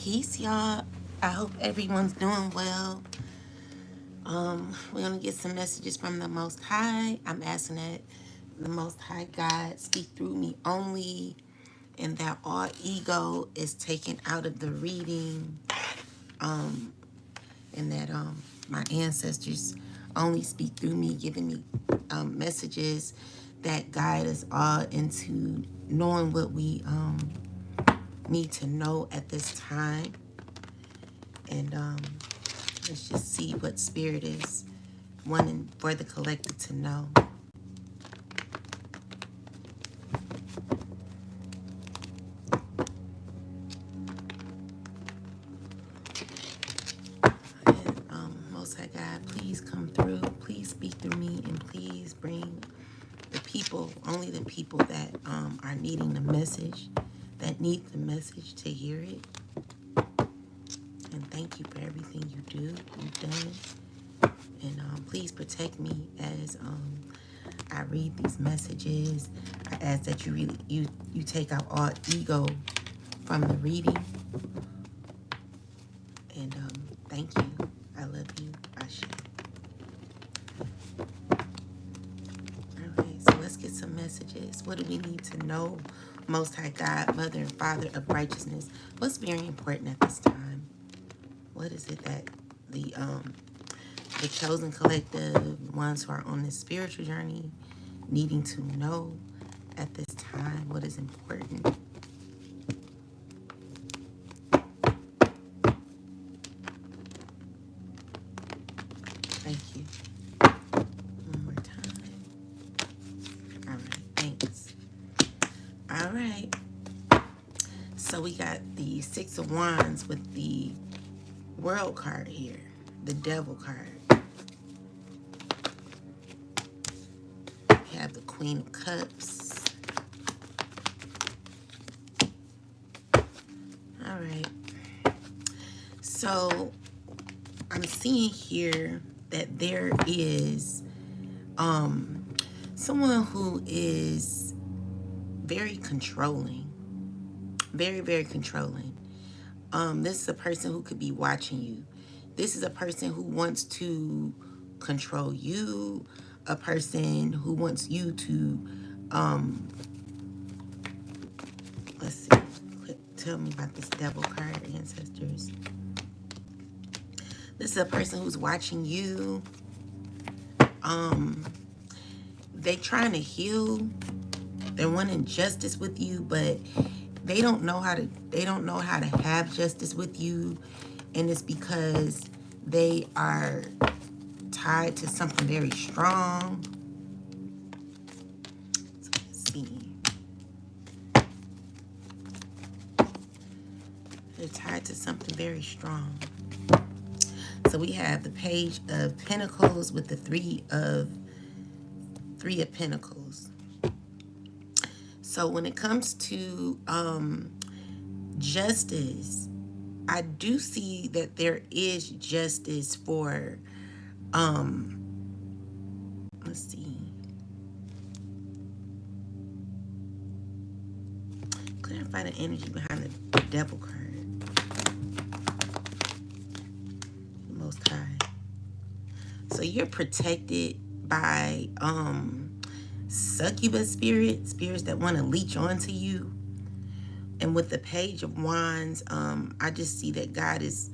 Peace, y'all. I hope everyone's doing well. We're gonna get some messages from the Most High. I'm asking that the Most High God speak through me only, and that all ego is taken out of the reading, and that my ancestors only speak through me, giving me messages that guide us all into knowing what we need to know at this time. And let's just see what spirit is wanting for the collective to know. And, Most High God, please come through. Please speak through me, and please bring the people, only the people that are needing the message, that need the message to hear it. And thank you for everything you've done. And please protect me as I read these messages. I ask that you take out all ego from the reading. And thank you. I love you. Ashe. Alright, so let's get some messages. What do we need to know? Most High God, Mother and Father of righteousness. What's very important at this time? What is it that the chosen collective, ones who are on this spiritual journey, needing to know at this time? What is important? Thank you. One more time. All right, thanks. All right. So we got the Six of Wands with the World card here, the Devil card. We have the Queen of Cups. All right. So I'm seeing here that there is someone who is very controlling. Very, very controlling. This is a person who could be watching you. This is a person who wants to control you, a person who wants you to, let's see, tell me about this Devil card, ancestors. This is a person who's watching you. They trying to heal. They're wanting justice with you, but they don't know how to have justice with you, and it's because they are tied to something very strong. So let's see. They're tied to something very strong. So we have the Page of Pentacles with the Three of Pentacles. So when it comes to justice, I do see that there is justice for, let's see. Clarify the energy behind the Devil card. The Most High. So you're protected by succubus spirits that want to leech onto you. And with the Page of Wands, I just see that God is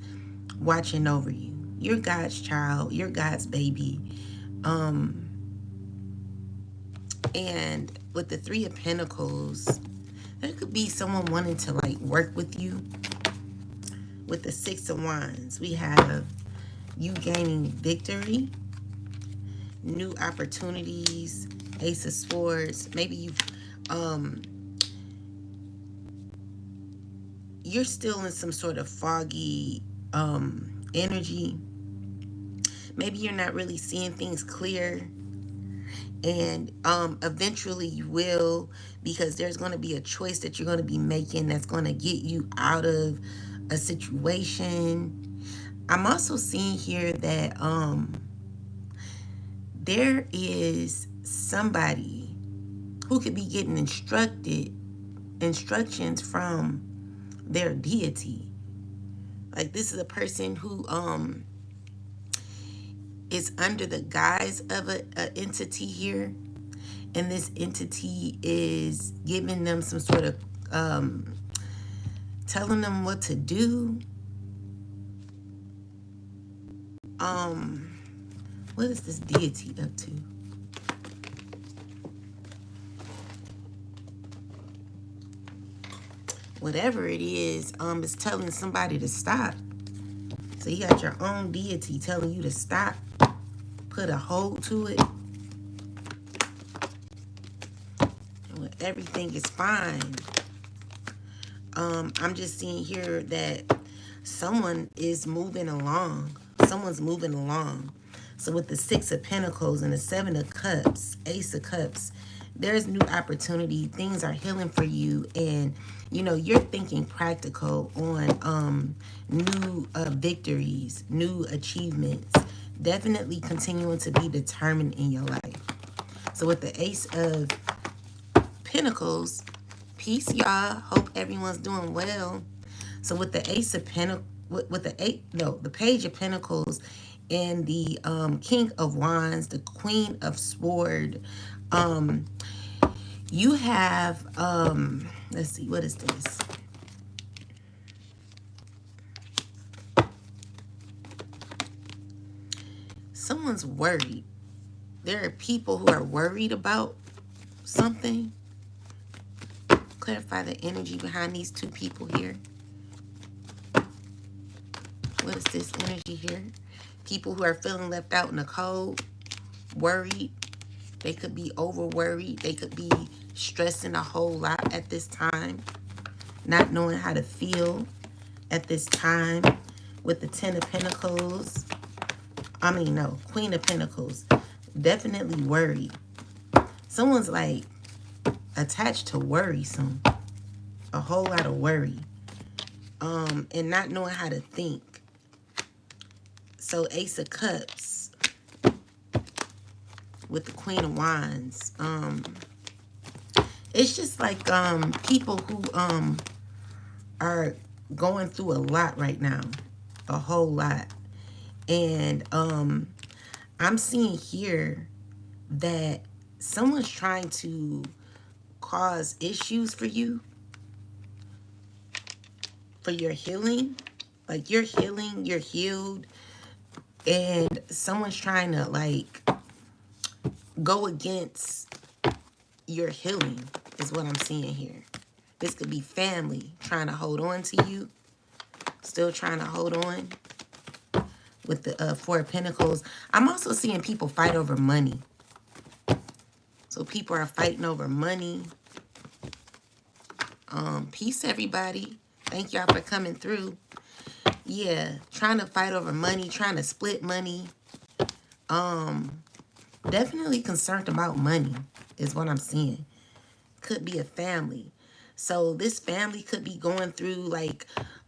watching over you. You're God's child. You're God's baby. And with the Three of Pentacles, there could be someone wanting to like work with you. With the Six of Wands, we have you gaining victory, new opportunities, Ace of Swords. Maybe you're still in some sort of foggy energy. Maybe you're not really seeing things clear. And eventually you will, because there's going to be a choice that you're going to be making that's going to get you out of a situation. I'm also seeing here that there is somebody who could be getting instructions from their deity. Like, this is a person who is under the guise of a entity here, and this entity is giving them some sort of telling them what to do. What is this deity up to? Whatever it is telling somebody to stop. So you got your own deity telling you to stop, put a hold to it, and everything is fine. I'm just seeing here that someone is moving along. Someone's moving along. So with the Six of Pentacles and the Seven of Cups, Ace of Cups, there's new opportunity. Things are healing for you, and you know you're thinking practical on new victories, new achievements. Definitely continuing to be determined in your life. So with the Ace of Pentacles, peace, y'all. Hope everyone's doing well. So with the Ace of Pentacles, with the Page of Pentacles and the King of Wands, the Queen of Swords, you have let's see, what is this? Someone's worried. There are people who are worried about something. Clarify the energy behind these two people here. What is this energy here? People who are feeling left out in the cold, worried. They could be over worried. They could be stressing a whole lot at this time, not knowing how to feel at this time. With the Ten of Pentacles, Queen of Pentacles, definitely worried. Someone's like attached to worrisome, a whole lot of worry, and not knowing how to think. So Ace of Cups with the Queen of Wands, it's just like people who are going through a lot right now, a whole lot. And I'm seeing here that someone's trying to cause issues for you, for your healing. Like, you're healing, you're healed, and someone's trying to like go against your healing is what I'm seeing here. This could be family trying to hold on to you, still trying to hold on. With the Four of Pentacles, I'm also seeing people fight over money. So people are fighting over money. Peace, everybody. Thank y'all for coming through. Yeah, trying to fight over money, trying to split money. Definitely concerned about money is what I'm seeing. Could be a family. So this family could be going through like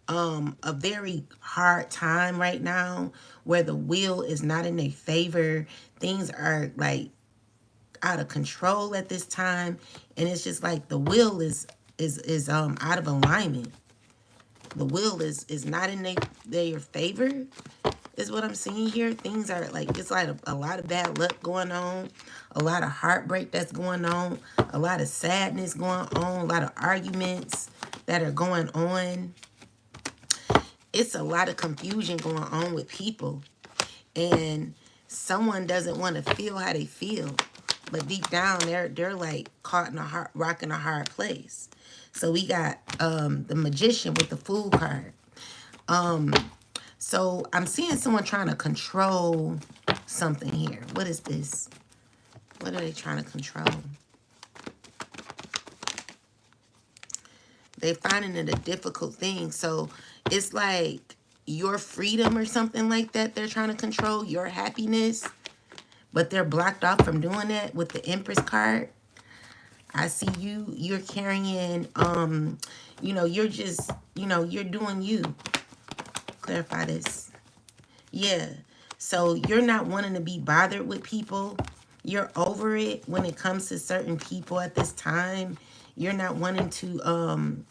a very hard time right now, where the will is not in their favor. Things are like out of control at this time, and it's just like the will is out of alignment. The will is not in their favor, is what I'm seeing here. Things are like, it's like a lot of bad luck going on, a lot of heartbreak that's going on, a lot of sadness going on, a lot of arguments that are going on. It's a lot of confusion going on with people, and someone doesn't want to feel how they feel, but deep down they're like caught in a rock in a hard place. So we got the Magician with the Fool card. So I'm seeing someone trying to control something here. What is this? What are they trying to control? They're finding it a difficult thing. So it's like your freedom or something like that they're trying to control, your happiness. But they're blocked off from doing that with the Empress card. I see you're carrying, you're just, you're doing you. Clarify this. Yeah. So you're not wanting to be bothered with people. You're over it when it comes to certain people at this time. You're not wanting to,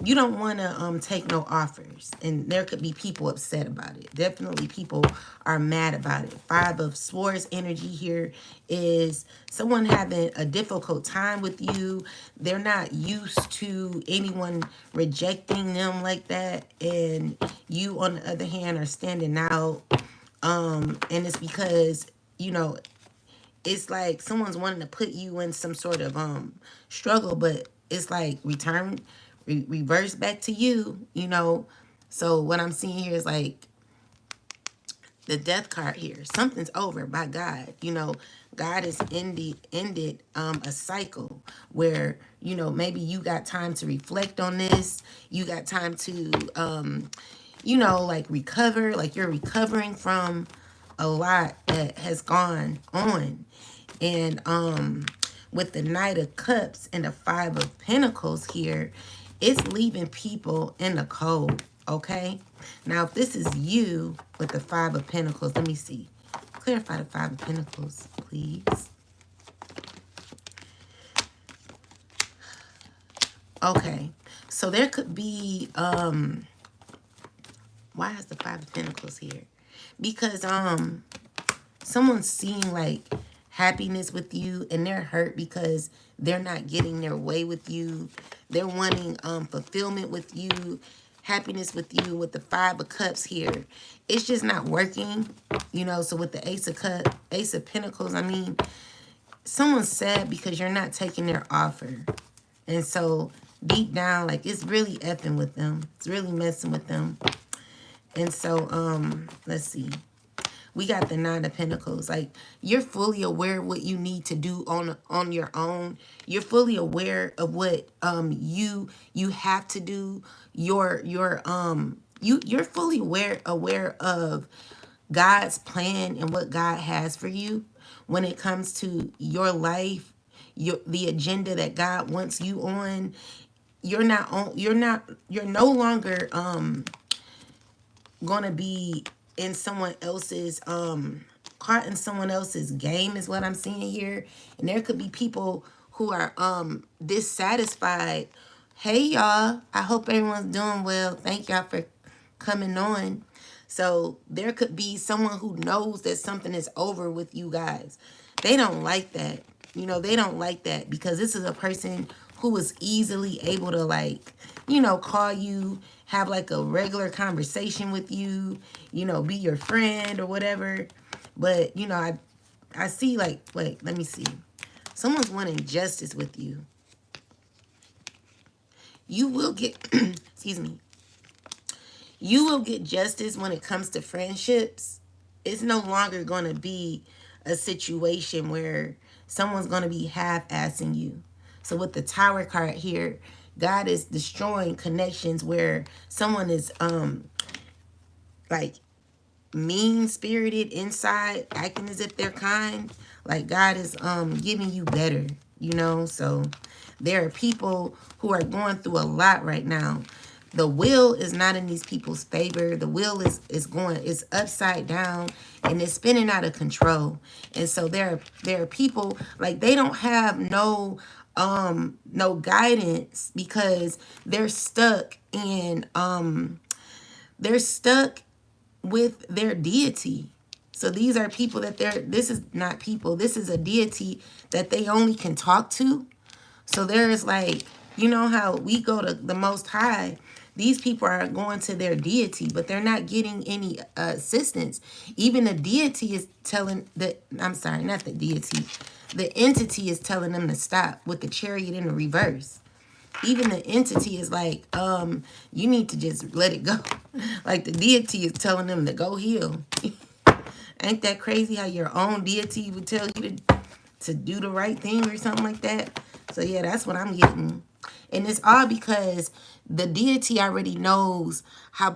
you don't want to take no offers, and there could be people upset about it. Definitely people are mad about it. Five of Swords energy here is someone having a difficult time with you. They're not used to anyone rejecting them like that, and you on the other hand are standing out. And it's because, you know, it's like someone's wanting to put you in some sort of struggle, but it's like reverse back to you, you know. So what I'm seeing here is like the death card here. Something's over by God, you know. God has ended a cycle where, you know, maybe you got time to reflect on this. You got time to you know, like recover, like you're recovering from a lot that has gone on. And with the Knight of Cups and the Five of Pentacles here, it's leaving people in the cold, okay? Now, if this is you with the Five of Pentacles, let me see. Clarify the Five of Pentacles, please. Okay, so there could be, why is the Five of Pentacles here? Because someone's seeing like happiness with you, and they're hurt because they're not getting their way with you. They're wanting fulfillment with you, happiness with you. With the Five of Cups here, it's just not working, you know. So with the Ace of Pentacles, I mean, someone's sad because you're not taking their offer. And so deep down, like, it's really effing with them. It's really messing with them. And so, let's see. We got the Nine of Pentacles. Like, you're fully aware of what you need to do on your own. You're fully aware of what you have to do. You're fully aware of God's plan and what God has for you when it comes to your life, the agenda that God wants you on. You're no longer gonna be in someone else's caught in someone else's game, is what I'm seeing here. And there could be people who are dissatisfied. Hey y'all, I hope everyone's doing well. Thank y'all for coming on. So there could be someone who knows that something is over with you guys. They don't like that. You know, they don't like that because this is a person who was easily able to, like, you know, call you, have like a regular conversation with you, you know, be your friend or whatever. But, you know, I see, like, wait, let me see. Someone's wanting justice with you. You will get, excuse me. You will get justice when it comes to friendships. It's no longer going to be a situation where someone's going to be half-assing you. So with the Tower card here, God is destroying connections where someone is like mean-spirited inside, acting as if they're kind. Like, God is giving you better, you know. So there are people who are going through a lot right now. The wheel is not in these people's favor. The wheel is upside down and it's spinning out of control. And so there are people, like, they don't have no guidance because they're stuck in they're stuck with their deity. So these are people that this is not people, this is a deity that they only can talk to. So there's, like, you know how we go to the Most High, these people are going to their deity, but they're not getting any assistance. Even the deity is telling I'm sorry, not the deity, the entity is telling them to stop with the Chariot in the reverse. Even the entity is like, you need to just let it go. Like, the deity is telling them to go heal. Ain't that crazy how your own deity would tell you to do the right thing or something like that? So yeah, that's what I'm getting. And it's all because the deity already knows how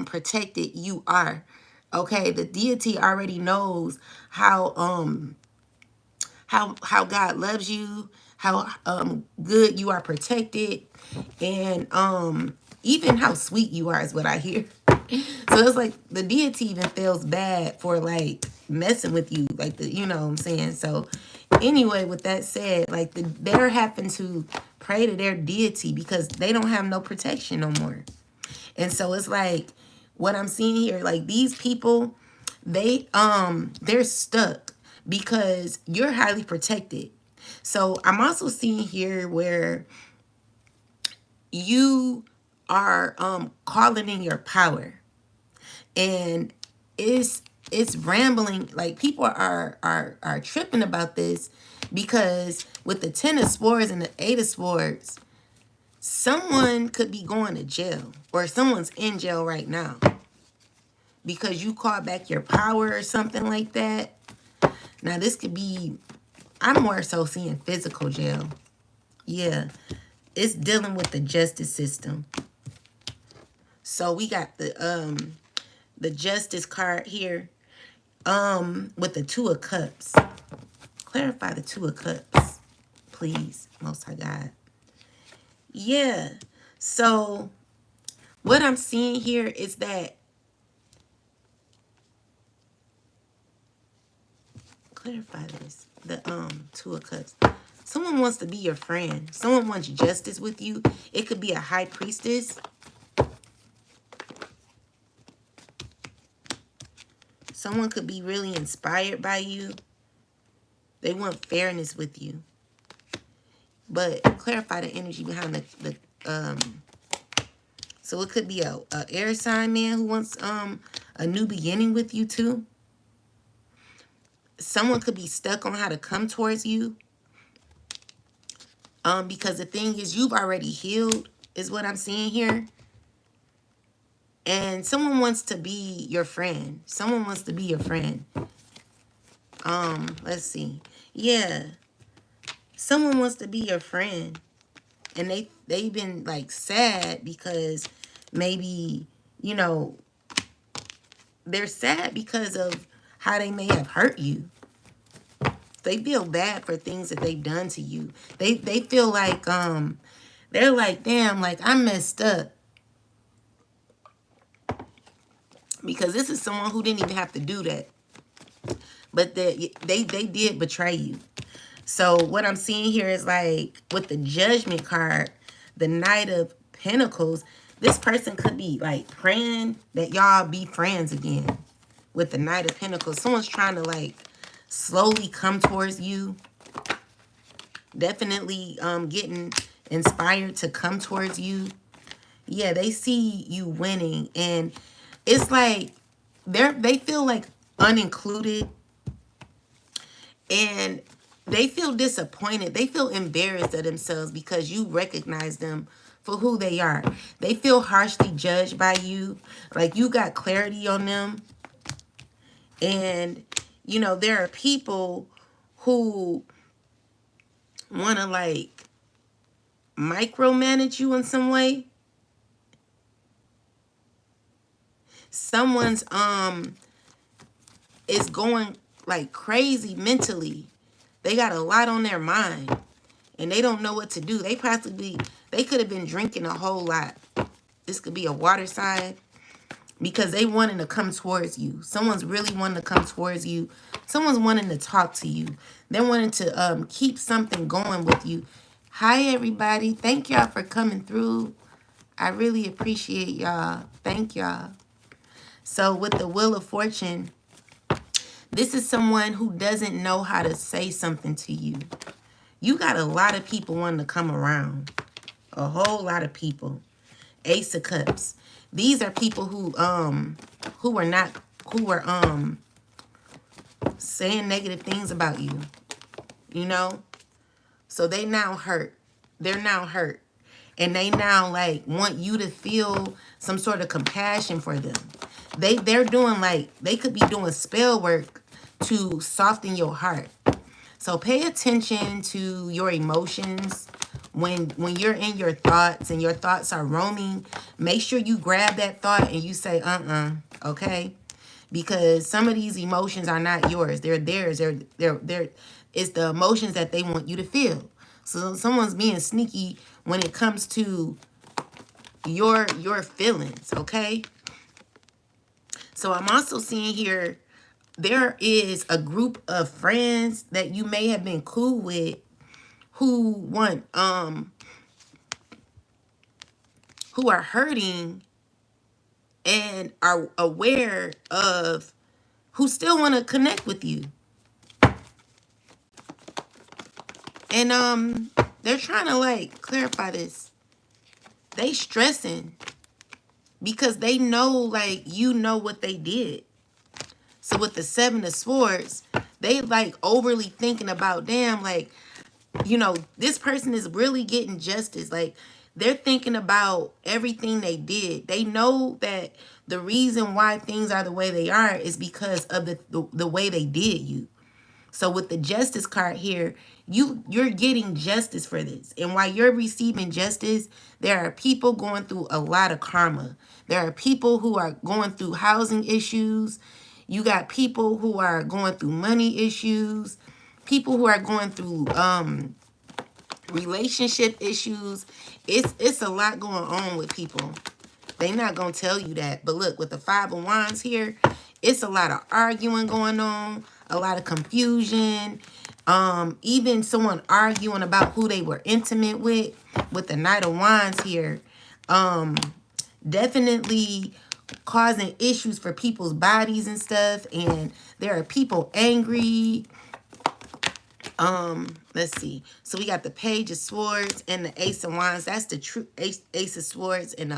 protected you are. Okay, the deity already knows how God loves you, how good you are protected, and even how sweet you are is what I hear. So it's like the deity even feels bad for, like, messing with you, like, you know what I'm saying? So anyway, with that said, like, they're having to pray to their deity because they don't have no protection no more. And so it's like what I'm seeing here, like these people, they're stuck because you're highly protected. So I'm also seeing here where you are calling in your power, and it's rambling. Like people are tripping about this because with the 10 of swords and the 8 of swords, someone could be going to jail, or someone's in jail right now because you called back your power or something like that. Now this could be, I'm more so seeing physical jail. Yeah, it's dealing with the justice system. So we got the justice card here with the 2 of cups. Clarify the 2 of cups, please, Most High God. Yeah, so what I'm seeing here is that, clarify this, the 2 of cups. Someone wants to be your friend. Someone wants justice with you. It could be a high priestess. Someone could be really inspired by you. They want fairness with you. But clarify the energy behind the so it could be a air sign man who wants a new beginning with you too. Someone could be stuck on how to come towards you. Because the thing is, you've already healed, is what I'm seeing here. And someone wants to be your friend. Someone wants to be your friend. Let's see. Yeah. Someone wants to be your friend. And they've been like sad because maybe, you know, they're sad because of how they may have hurt you. They feel bad for things that they've done to you. They feel like they're like, damn, like I messed up. Because this is someone who didn't even have to do that. But they did betray you. So what I'm seeing here is like with the Judgment card, the Knight of Pentacles, this person could be like praying that y'all be friends again. With the Knight of Pentacles, someone's trying to like slowly come towards you. Definitely getting inspired to come towards you. Yeah, they see you winning, and it's like they feel like unincluded, and they feel disappointed. They feel embarrassed of themselves because you recognize them for who they are. They feel harshly judged by you, like you got clarity on them. And you know, there are people who want to like micromanage you in some way. Someone's is going like crazy mentally. They got a lot on their mind and they don't know what to do. They could have been drinking a whole lot. This could be a water sign because they wanting to come towards you. Someone's really wanting to come towards you. Someone's wanting to talk to you. They're wanting to keep something going with you. Hi, everybody. Thank y'all for coming through. I really appreciate y'all. Thank y'all. So with the Wheel of Fortune, this is someone who doesn't know how to say something to you. You got a lot of people wanting to come around. A whole lot of people. Ace of Cups. These are people who were saying negative things about you. You know? So they now hurt. They're now hurt. And they now like want you to feel some sort of compassion for them. They're doing like, they could be doing spell work to soften your heart. So pay attention to your emotions when you're in your thoughts and your thoughts are roaming. Make sure you grab that thought and you say, okay? Because some of these emotions are not yours. They're theirs. It's the emotions that they want you to feel. So someone's being sneaky when it comes to your feelings, okay? So I'm also seeing here, there is a group of friends that you may have been cool with who want who are hurting and are aware of, who still want to connect with you. And they're trying to like clarify this. They stressing because they know, like, you know what they did. So with the 7 of Swords, they like overly thinking about, damn, like, you know, this person is really getting justice. Like, they're thinking about everything they did. They know that the reason why things are the way they are is because of the way they did you. So with the Justice card here, you're getting justice for this. And while you're receiving justice, there are people going through a lot of karma. There are people who are going through housing issues. You got people who are going through money issues. People who are going through relationship issues. It's a lot going on with people. They not gonna tell you that. But look, with the 5 of Wands here, it's a lot of arguing going on, a lot of confusion. Even someone arguing about who they were intimate with the Knight of Wands here. Definitely causing issues for people's bodies and stuff. And there are people angry. Let's see. So we got the Page of Swords and the Ace of Wands. That's the true Ace of Swords and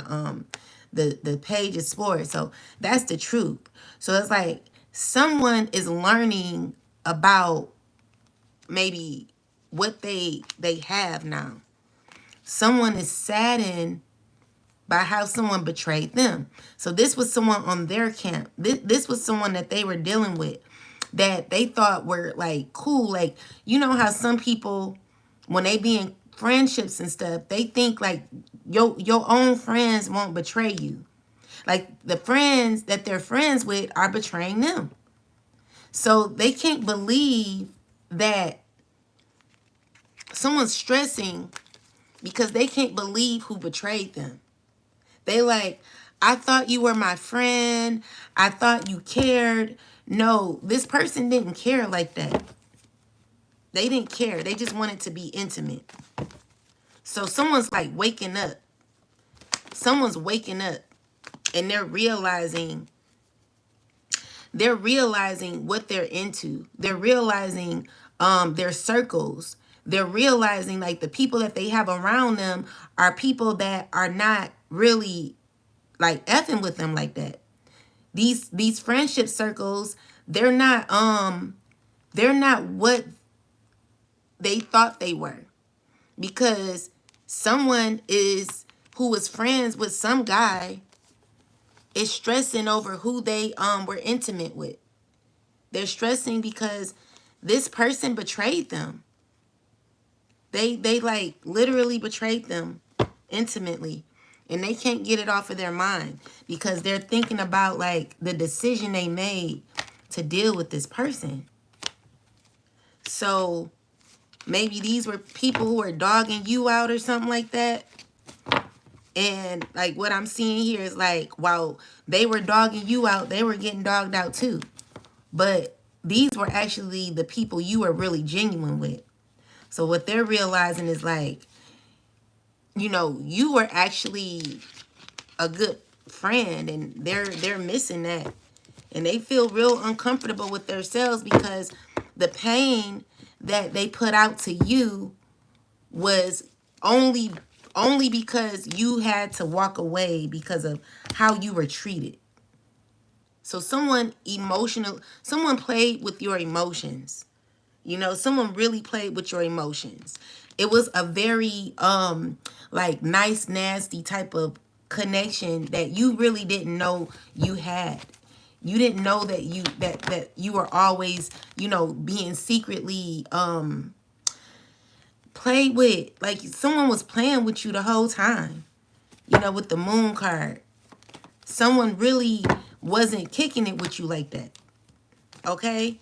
the Page of Swords. So that's the truth. So it's like someone is learning about maybe what they have now. Someone is saddened by how someone betrayed them. So this was someone on their camp. This was someone that they were dealing with that they thought were like cool. Like, you know how some people, when they be in friendships and stuff, they think like your own friends won't betray you. Like the friends that they're friends with are betraying them. So they can't believe that someone's stressing because they can't believe who betrayed them. They like, I thought you were my friend. I thought you cared. No, this person didn't care like that. They didn't care. They just wanted to be intimate. So someone's like waking up. Someone's waking up and they're realizing what they're into. They're realizing their circles. They're realizing like the people that they have around them are people that are not really like effing with them like that. These friendship circles, they're not what they thought they were. Because someone who was friends with some guy is stressing over who they were intimate with. They're stressing because this person betrayed them. They like literally betrayed them intimately. And they can't get it off of their mind because they're thinking about like the decision they made to deal with this person. So maybe these were people who were dogging you out or something like that. And like what I'm seeing here is like, while they were dogging you out, they were getting dogged out too. But these were actually the people you were really genuine with. So what they're realizing is like, you know, you were actually a good friend and they're missing that. And they feel real uncomfortable with themselves because the pain that they put out to you was only because you had to walk away because of how you were treated. So someone played with your emotions. You know, someone really played with your emotions. It was a very like nice, nasty type of connection that you really didn't know you had. You didn't know that you were always, you know, being secretly played with. Like someone was playing with you the whole time. You know, with the Moon card. Someone really wasn't kicking it with you like that. Okay?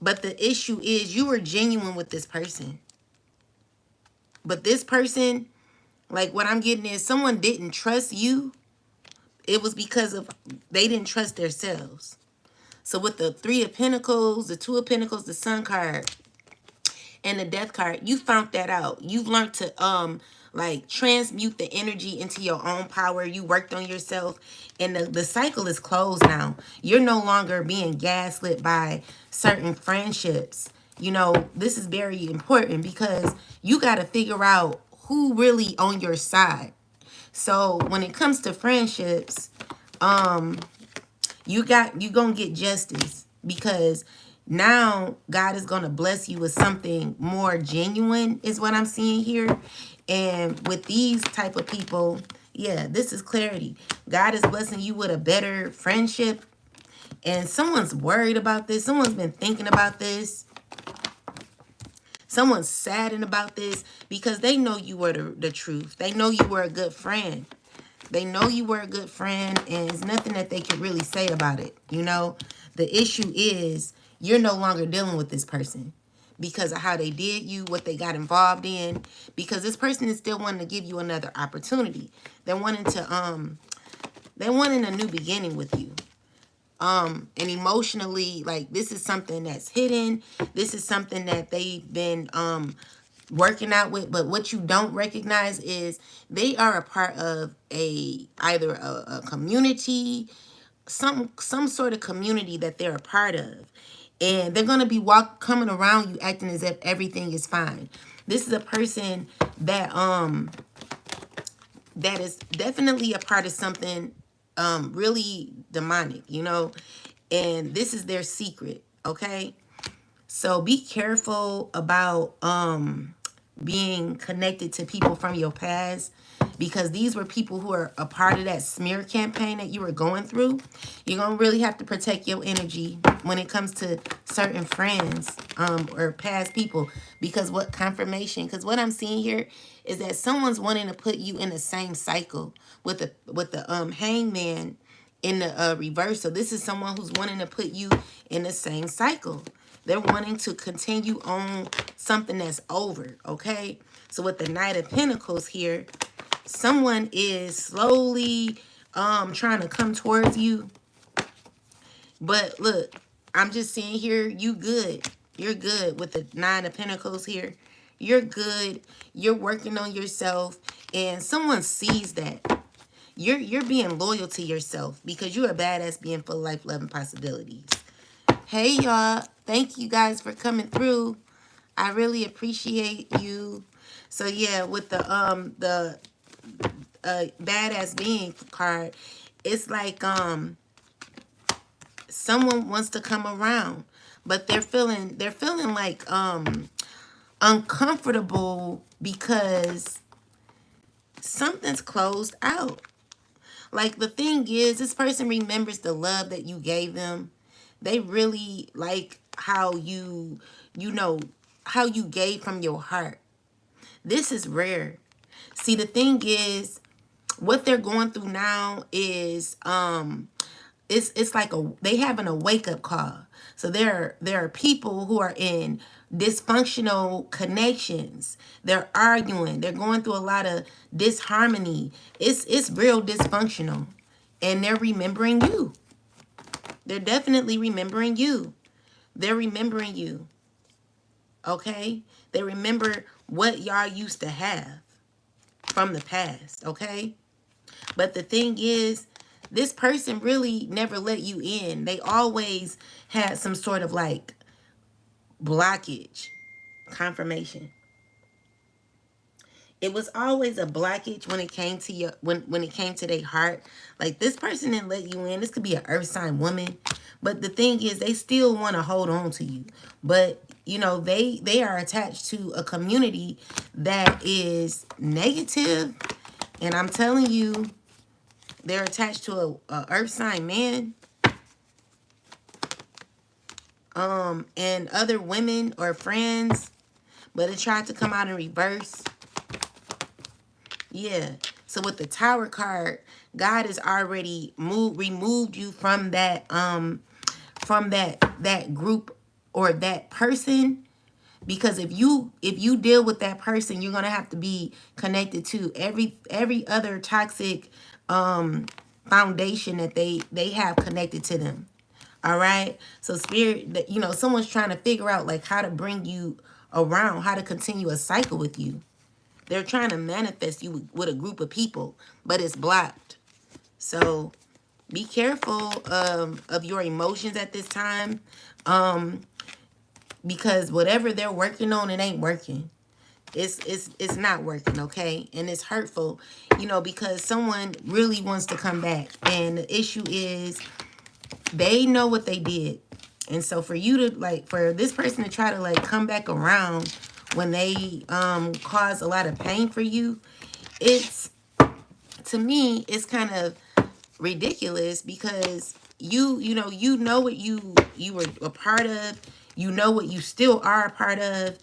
But the issue is you were genuine with this person. But this person, like what I'm getting is someone didn't trust you. It was because of they didn't trust themselves. So with the 3 of Pentacles, the 2 of Pentacles, the Sun card, And the death card, you found that out. You've learned to like transmute the energy into your own power. You worked on yourself, and the cycle is closed now. You're no longer being gaslit by certain friendships. You know, this is very important because you got to figure out who really on your side. So when it comes to friendships, you gonna get justice, because now God is gonna bless you with something more genuine, is what I'm seeing here. And with these type of people, yeah, this is clarity. God is blessing you with a better friendship, and someone's worried about this. Someone's been thinking about this. Someone's saddened about this because they know you were the truth. They know you were a good friend. They know you were a good friend, and there's nothing that they can really say about it. You know, the issue is you're no longer dealing with this person because of how they did you, what they got involved in, because this person is still wanting to give you another opportunity. They're wanting a new beginning with you. And emotionally, like, this is something that's hidden. This is something that they've been working out with. But what you don't recognize is they are a part of either a community, some sort of community that they're a part of, and they're gonna be coming around you acting as if everything is fine. This is a person that that is definitely a part of something really demonic, you know, and this is their secret. Okay, so be careful about being connected to people from your past, because these were people who are a part of that smear campaign that you were going through. You're going to really have to protect your energy when it comes to certain friends or past people, because what what I'm seeing here is that someone's wanting to put you in the same cycle with the hangman in the reverse. So this is someone who's wanting to put you in the same cycle. They're wanting to continue on something that's over, okay? So with the Knight of Pentacles here, someone is slowly trying to come towards you. But look, I'm just seeing here, you good. You're good with the Nine of Pentacles here. You're good. You're working on yourself, and someone sees that. You're being loyal to yourself because you're a badass being full of life, love, and possibilities. Hey, y'all. Thank you guys for coming through. I really appreciate you. So yeah, with the badass being card, it's like someone wants to come around, but they're feeling like uncomfortable because something's closed out. Like, the thing is, this person remembers the love that you gave them. They really like how how you gave from your heart. This is rare. See, the thing is, what they're going through now is it's like they having a wake up call. So there are people who are in dysfunctional connections. They're arguing. They're going through a lot of disharmony. It's real dysfunctional, and they're remembering you. They're definitely remembering you. They're remembering you. Okay? They remember what y'all used to have from the past. Okay? But the thing is, this person really never let you in. They always had some sort of like blockage. Confirmation. It was always a blockage when it came to when it came to their heart. Like, this person didn't let you in. This could be an earth sign woman. But the thing is, they still want to hold on to you. But you know, they are attached to a community that is negative. And I'm telling you, they're attached to a earth sign man. And other women or friends. But it tried to come out in reverse. Yeah. So with the Tower card, God has already removed you from that that group or that person, because if you deal with that person, you're gonna have to be connected to every other toxic foundation that they have connected to them. All right. So spirit, that, you know, someone's trying to figure out like how to bring you around, how to continue a cycle with you. They're trying to manifest you with a group of people, but it's blocked. So be careful of your emotions at this time, because whatever they're working on, it ain't working. It's not working, okay? And it's hurtful, because someone really wants to come back. And the issue is they know what they did. And so for you to for this person to try to come back around when they cause a lot of pain for you, it's, to me, it's kind of ridiculous, because you know what you were a part of, what you still are a part of,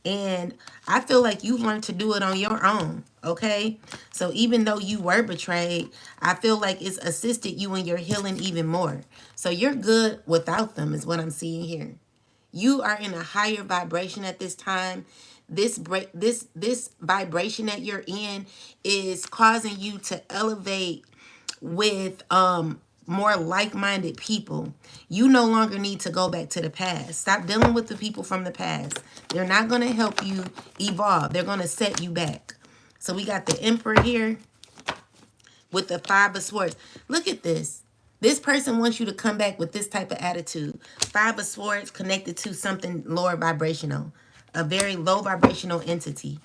and I feel like you've learned to do it on your own, okay? So even though you were betrayed, I feel like it's assisted you in your healing even more. So you're good without them, is what I'm seeing here. You are in a higher vibration at this time. This vibration that you're in is causing you to elevate with more like-minded people. You no longer need to go back to the past. Stop dealing with the people from the past. They're not going to help you evolve. They're going to set you back. So we got the Emperor here with the Five of Swords. Look at this. This person wants you to come back with this type of attitude. Five of Swords connected to something lower vibrational, a very low vibrational entity.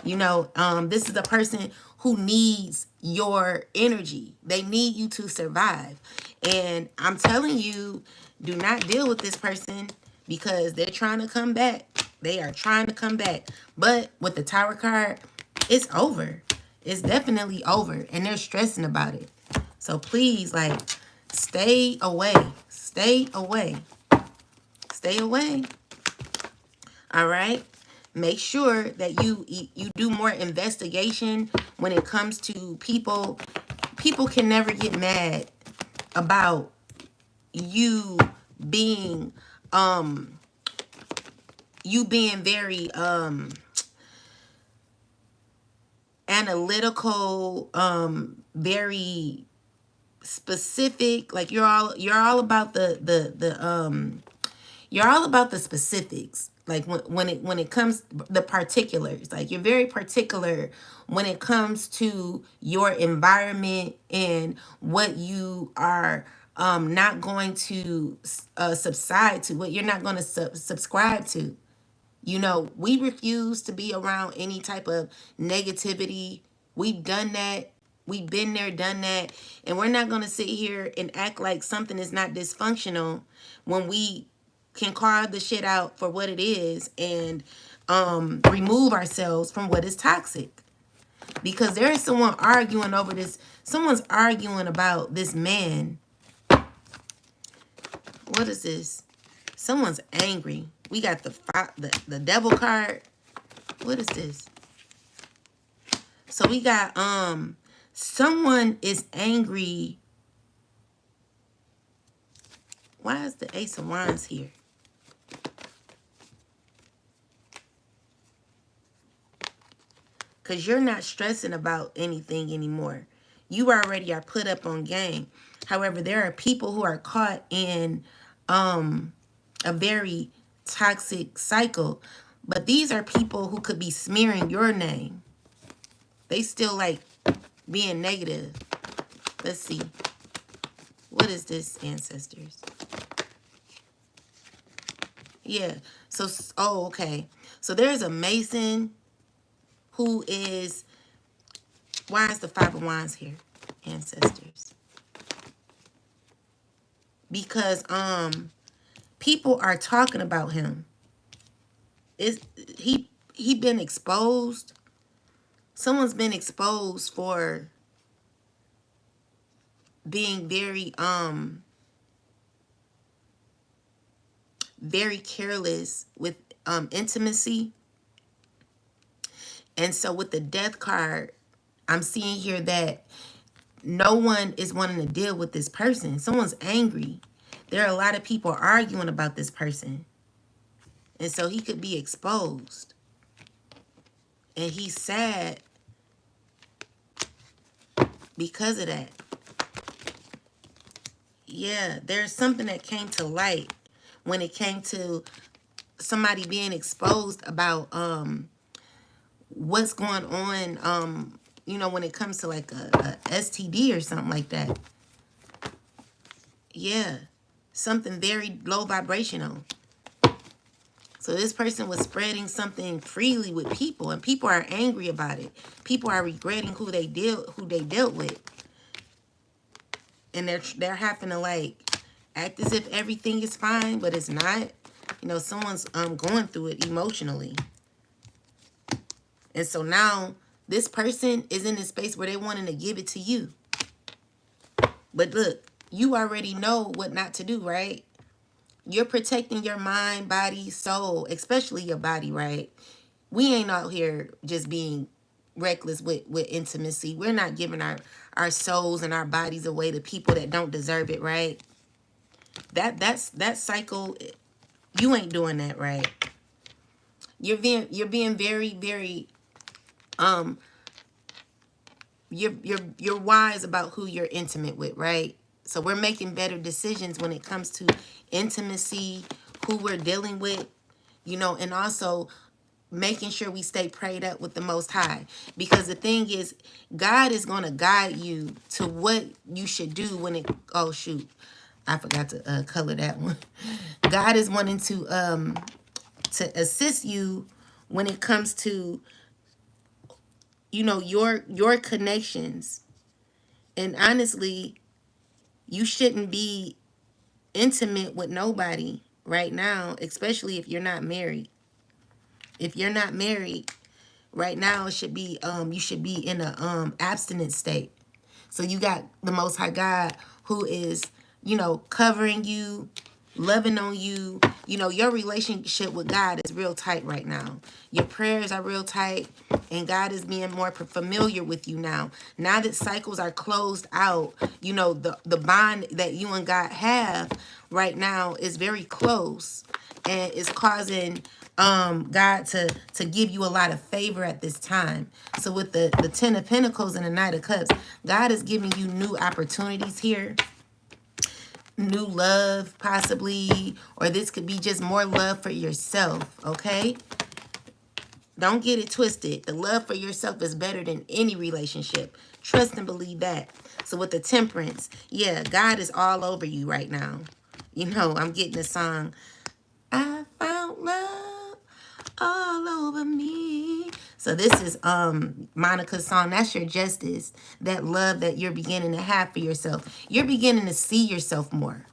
This is a person who needs your energy. They need you to survive. And I'm telling you, do not deal with this person, because they're trying to come back. They are trying to come back. But with the Tower card, it's over. It's definitely over. And they're stressing about it. So please, stay away. Stay away. Stay away. All right? Make sure that you do more investigation when it comes to people. People can never get mad about you being very analytical, very specific. Like you're all about you're all about the specifics. Like when it comes the particulars, like you're very particular when it comes to your environment and what you are not going to subside to, what you're not going to subscribe to. We refuse to be around any type of negativity. We've done that. We've been there, done that. And we're not going to sit here and act like something is not dysfunctional when we can carve the shit out for what it is and remove ourselves from what is toxic. Because there is someone arguing over this. Someone's arguing about this man. What is this? Someone's angry. We got the devil card. What is this? So we got someone is angry. Why is the Ace of Wands here? Because you're not stressing about anything anymore. You already are put up on game. However, there are people who are caught in a very toxic cycle. But these are people who could be smearing your name. They still like being negative. Let's see. What is this, ancestors? Yeah. So, oh, okay. So there's a Mason who is, why is the Five of Wands here, ancestors? Because people are talking about him. He been exposed. Someone's been exposed for being very careless with intimacy. And so with the Death card, I'm seeing here that no one is wanting to deal with this person. Someone's angry. There are a lot of people arguing about this person. And so he could be exposed. And he's sad because of that. Yeah, there's something that came to light when it came to somebody being exposed about what's going on, you know, when it comes to like a STD or something like that. Yeah, something very low vibrational. So this person was spreading something freely with people, and people are angry about it. People are regretting who they dealt with, and they're having to like act as if everything is fine, but it's not. You know, someone's going through it emotionally, and so now this person is in a space where they wanting to give it to you. But look, you already know what not to do, right? You're protecting your mind, body, soul, especially your body, right? We ain't out here just being reckless with intimacy. We're not giving our souls and our bodies away to people that don't deserve it, right? That cycle, you ain't doing that, right? You're being very, very um you're wise about who you're intimate with, right? So we're making better decisions when it comes to intimacy, who we're dealing with, you know, and also making sure we stay prayed up with the Most High. Because the thing is, God is going to guide you to what you should do when it, oh shoot, I forgot to color that one. God is wanting to assist you when it comes to, you know, your connections. And honestly, you shouldn't be intimate with nobody right now, especially if you're not married. If you're not married right now, it should be you should be in a abstinent state. So you got the Most High God who is, you know, covering you, loving on you. You know, your relationship with God is real tight right now. Your prayers are real tight, and God is being more familiar with you now. Now that cycles are closed out, you know, the bond that you and God have right now is very close, and is causing God to give you a lot of favor at this time. So with the 10 of Pentacles and the Knight of Cups, God is giving you new opportunities here, new love possibly, or this could be just more love for yourself, okay? Don't get it twisted. The love for yourself is better than any relationship. Trust and believe that. So with the Temperance, yeah, God is all over you right now. You know, I'm getting the song, I found love all over me. So this is Monica's song. That's your justice. That love that you're beginning to have for yourself. You're beginning to see yourself more.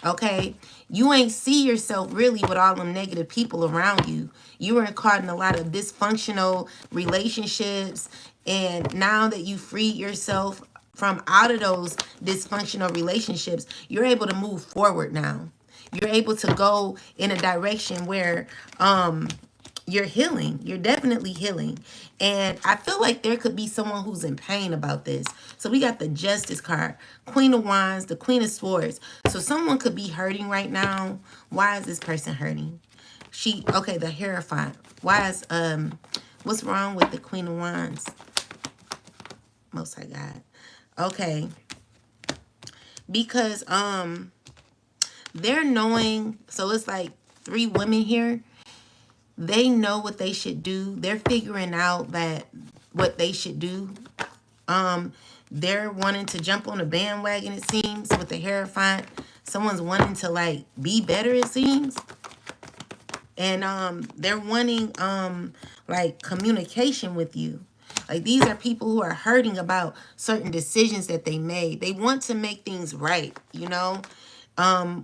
Okay? You ain't see yourself really with all them negative people around you. You were caught in a lot of dysfunctional relationships. And now that you freed yourself from out of those dysfunctional relationships, you're able to move forward now. You're able to go in a direction where you're healing. You're definitely healing. And I feel like there could be someone who's in pain about this. So we got the Justice card, Queen of Wands, the Queen of Swords. So someone could be hurting right now. Why is this person hurting? Okay, the Hierophant. Why is, what's wrong with the Queen of Wands? Most High God. Okay. Because, they're knowing, so it's like 3 women here. They know what they should do. They're figuring out that what they should do. They're wanting to jump on a bandwagon, it seems, with the Hierophant. Someone's wanting to like be better, it seems. And they're wanting like communication with you. Like these are people who are hurting about certain decisions that they made. They want to make things right, you know.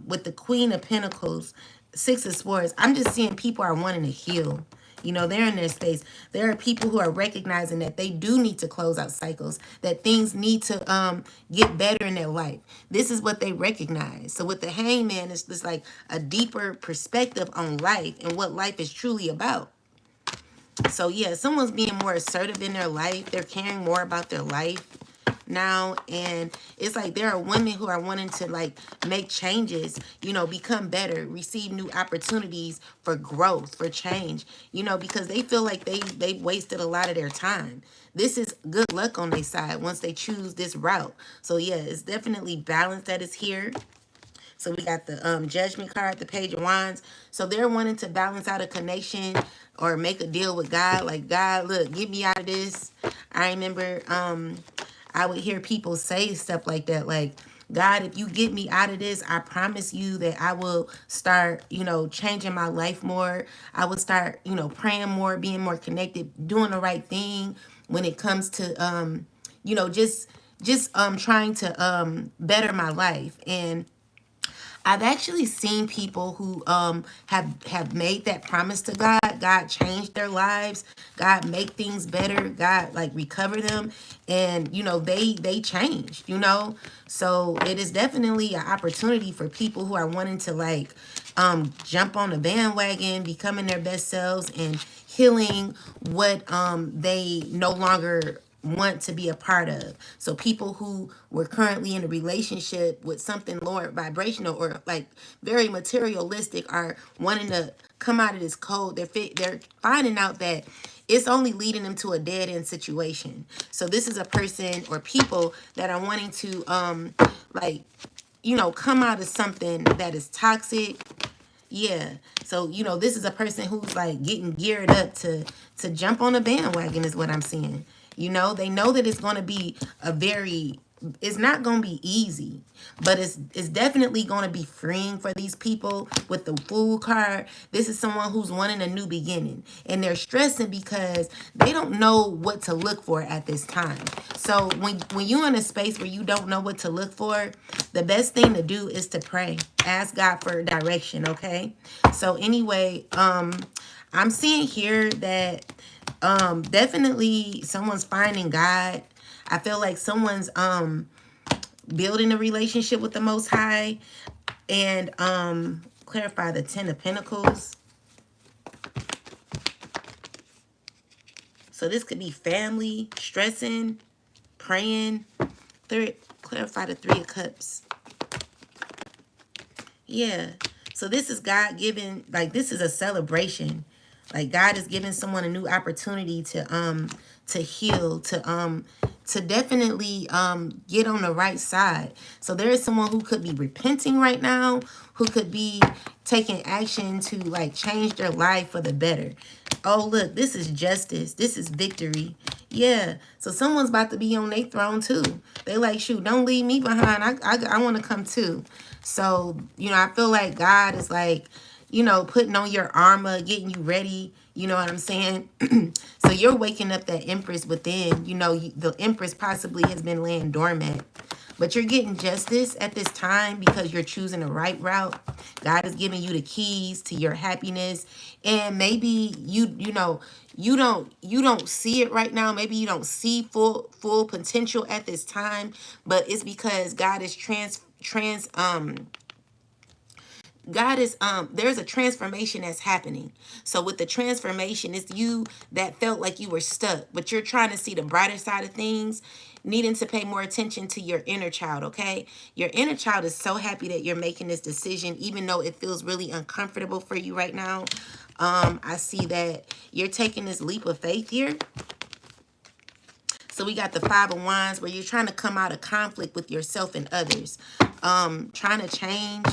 With the Queen of Pentacles, 6 of Swords, I'm just seeing people are wanting to heal. You know, they're in their space. There are people who are recognizing that they do need to close out cycles, that things need to get better in their life. This is what they recognize. So with the Hangman, it's just like a deeper perspective on life and what life is truly about. So yeah, someone's being more assertive in their life. They're caring more about their life now, and it's like there are women who are wanting to like make changes, you know, become better, receive new opportunities for growth, for change, you know, because they feel like they've wasted a lot of their time. This is good luck on their side once they choose this route. So yeah, it's definitely balance that is here. So we got the Judgment card, the Page of Wands. So they're wanting to balance out a connection or make a deal with God. Like, God, look, get me out of this. I remember I would hear people say stuff like that, like, God, if you get me out of this, I promise you that I will start, changing my life more. I will start, praying more, being more connected, doing the right thing when it comes to, just trying to better my life. And I've actually seen people who have made that promise to God. God changed their lives. God make things better. God like recover them, and they changed. So it is definitely an opportunity for people who are wanting to like jump on the bandwagon, becoming their best selves, and healing what they no longer want to be a part of. So people who were currently in a relationship with something lower vibrational or like very materialistic are wanting to come out of this code. They're finding out that it's only leading them to a dead end situation. So this is a person or people that are wanting to like come out of something that is toxic. Yeah. So, this is a person who's like getting geared up to jump on a bandwagon is what I'm saying. They know that it's going to be it's not going to be easy, but it's definitely going to be freeing for these people with the Fool card. This is someone who's wanting a new beginning, and they're stressing because they don't know what to look for at this time. So when you're in a space where you don't know what to look for, the best thing to do is to pray. Ask God for direction, okay? So anyway, I'm seeing here that definitely someone's finding God. I feel like someone's building a relationship with the Most High. And clarify the Ten of Pentacles. So this could be family, stressing, praying. Clarify the Three of Cups. Yeah. So this is God giving, like, this is a celebration. Like, God is giving someone a new opportunity to heal, to definitely get on the right side. So there is someone who could be repenting right now, who could be taking action to like change their life for the better. Oh, look, this is justice. This is victory. Yeah. So someone's about to be on their throne too. They like, shoot, don't leave me behind. I want to come too. So, I feel like God is like, putting on your armor, getting you ready. You know what I'm saying? So you're waking up that Empress within. The Empress possibly has been laying dormant. But you're getting justice at this time because you're choosing the right route. God is giving you the keys to your happiness. And maybe you don't see it right now. Maybe you don't see full potential at this time, but it's because God is there's a transformation that's happening. So with the transformation, it's you that felt like you were stuck, but you're trying to see the brighter side of things, needing to pay more attention to your inner child, okay? Your inner child is so happy that you're making this decision, even though it feels really uncomfortable for you right now. I see that you're taking this leap of faith here. So we got the Five of Wands, where you're trying to come out of conflict with yourself and others, trying to change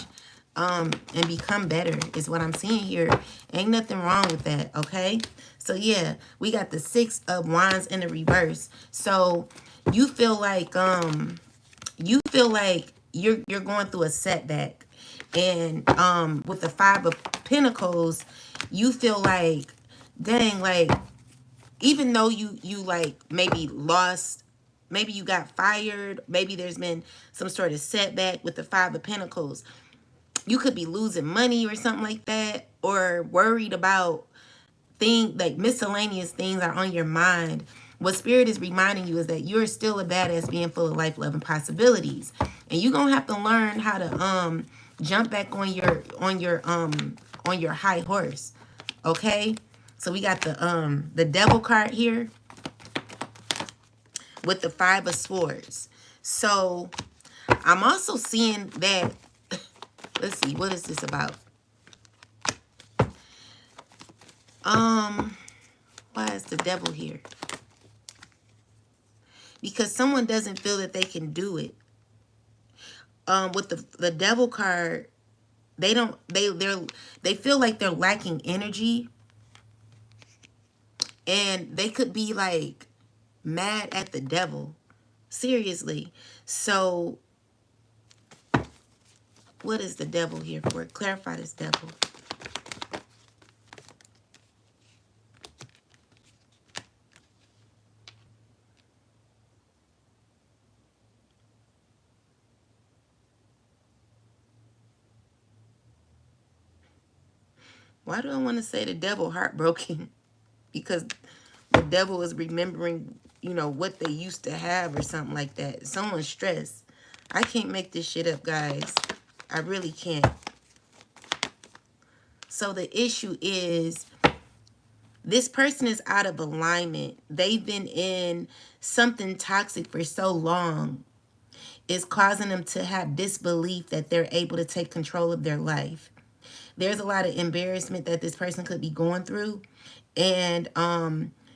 and become better is what I'm seeing here. Ain't nothing wrong with that, okay? So yeah, we got the Six of Wands in the reverse. So you feel like you're going through a setback, and with the Five of Pentacles, you feel like, dang, like, even though you like maybe lost, maybe you got fired, maybe there's been some sort of setback with the Five of Pentacles, you could be losing money or something like that, or worried about things like miscellaneous things are on your mind. What Spirit is reminding you is that you're still a badass being full of life, love, and possibilities. And you're gonna have to learn how to jump back on your high horse. Okay? So we got the Devil card here with the Five of Swords. So I'm also seeing that, let's see, what is this about? Why is the Devil here? Because someone doesn't feel that they can do it. with the devil card, they feel like they're lacking energy, and they could be like mad at the devil, seriously. So what is the devil here for? Clarify this devil. Why do I want to say the devil heartbroken? Because the devil is remembering, you know, what they used to have or something like that. Someone's stressed. I can't make this shit up, guys. I really can't. So the issue is this person is out of alignment. They've been in something toxic for so long. It's causing them to have disbelief that they're able to take control of their life. There's a lot of embarrassment that this person could be going through, and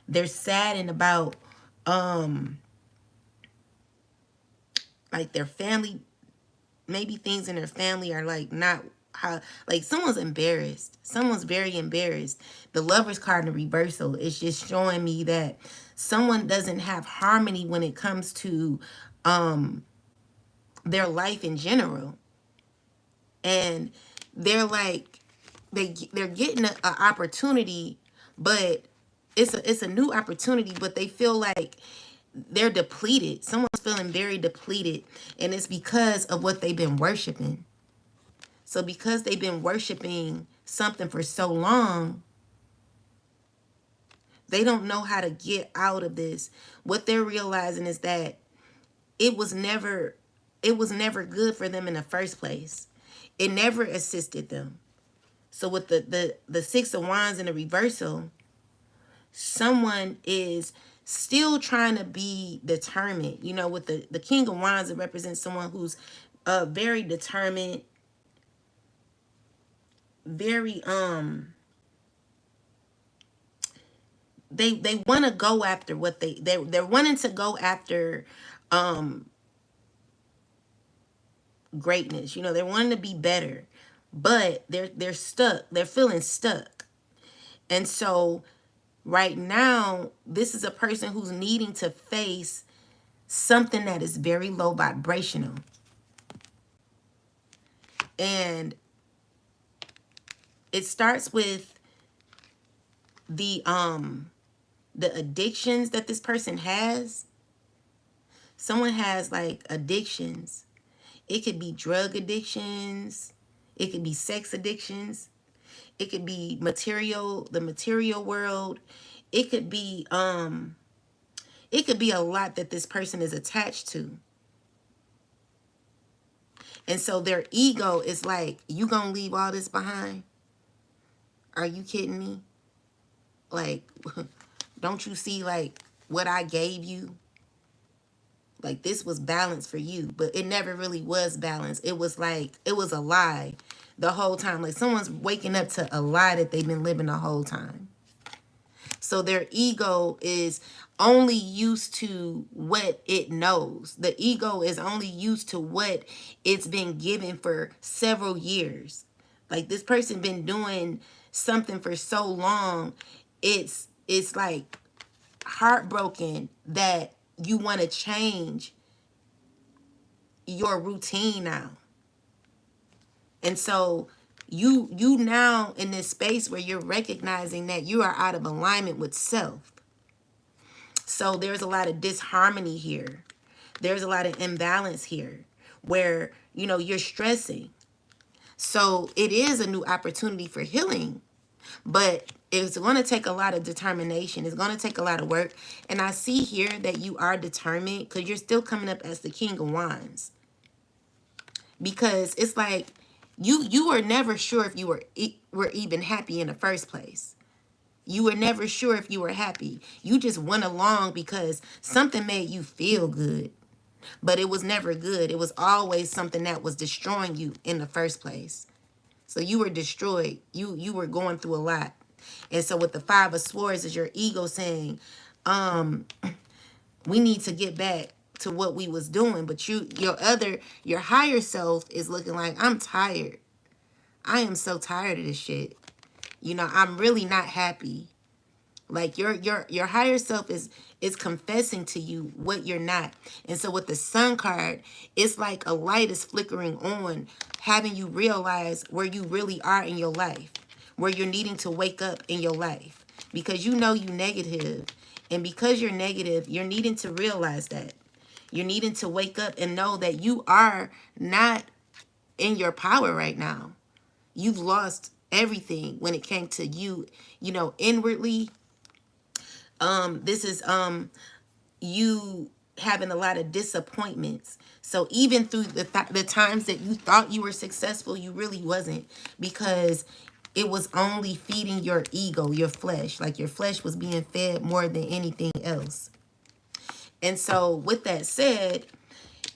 they're saddened about like their family. Maybe things in their family are like not how, like someone's embarrassed. Someone's very embarrassed. The Lover's card in the reversal is just showing me that someone doesn't have harmony when it comes to their life in general, and they're like they're getting an opportunity, but it's a new opportunity, but they feel like they're depleted. Someone's feeling very depleted, and it's because of what they've been worshiping. So because they've been worshiping something for so long, they don't know how to get out of this. What they're realizing is that it was never good for them in the first place. It never assisted them. So with the Six of Wands in the reversal, someone is still trying to be determined. You know, with the King of Wands, it represents someone who's very determined, very they want to go after what they're wanting to go after greatness. You know, they're wanting to be better, but they're stuck. They're feeling stuck. And so right now, this is a person who's needing to face something that is very low vibrational. And it starts with the addictions that this person has. Someone has like addictions. It could be drug addictions. It could be sex addictions. It could be the material world. It could be a lot that this person is attached to. And so their ego is like, you gonna leave all this behind? Are you kidding me? Like, don't you see like what I gave you? Like this was balanced for you, but it never really was balanced. It was like, it was a lie the whole time. Like someone's waking up to a lie that they've been living the whole time. So their ego is only used to what it knows. The ego is only used to what it's been given for several years. Like this person been doing something for so long, it's like heartbroken that you want to change your routine now. And so you now in this space where you're recognizing that you are out of alignment with self. So there's a lot of disharmony here. There's a lot of imbalance here where, you know, you're stressing. So it is a new opportunity for healing, but it's going to take a lot of determination. It's going to take a lot of work. And I see here that you are determined because you're still coming up as the King of Wands. Because it's like you were never sure if you were even happy in the first place. You were never sure if you were happy. You just went along because something made you feel good. But it was never good. It was always something that was destroying you in the first place. So you were destroyed. You were going through a lot. And so with the Five of Swords is your ego saying, we need to get back to what we was doing. But your higher self is looking like, I'm tired. I am so tired of this shit. You know, I'm really not happy. Like your higher self is confessing to you what you're not. And so with the Sun card, it's like a light is flickering on, having you realize where you really are in your life, where you're needing to wake up in your life. Because you know you negative. And because you're negative, you're needing to realize that. You're needing to wake up and know that you are not in your power right now. You've lost everything when it came to you, you know, inwardly. This is you having a lot of disappointments. So even through the times that you thought you were successful, you really wasn't, because it was only feeding your ego, your flesh. Like your flesh was being fed more than anything else. And so with that said,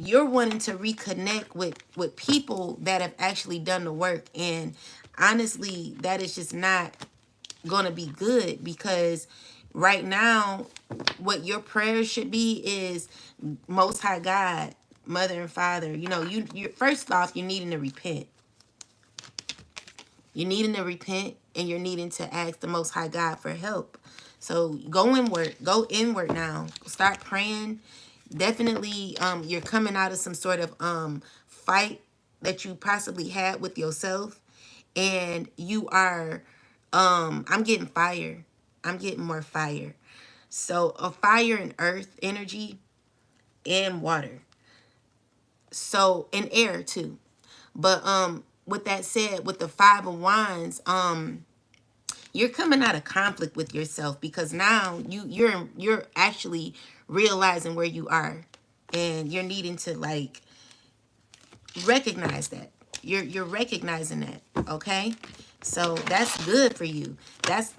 you're wanting to reconnect with people that have actually done the work. And honestly, that is just not going to be good, because right now, what your prayers should be is, Most High God, Mother and Father, you know, you first off, you're needing to repent. You're needing to repent, and you're needing to ask the Most High God for help. So go inward now. Start praying. Definitely, you're coming out of some sort of fight that you possibly had with yourself, and you are, I'm getting fire. I'm getting more fire. So a fire and earth energy and water. So and air too. But with that said, with the Five of Wands, you're coming out of conflict with yourself, because now you're actually realizing where you are, and you're needing to like recognize that. You're recognizing that, okay? So that's good for you. That's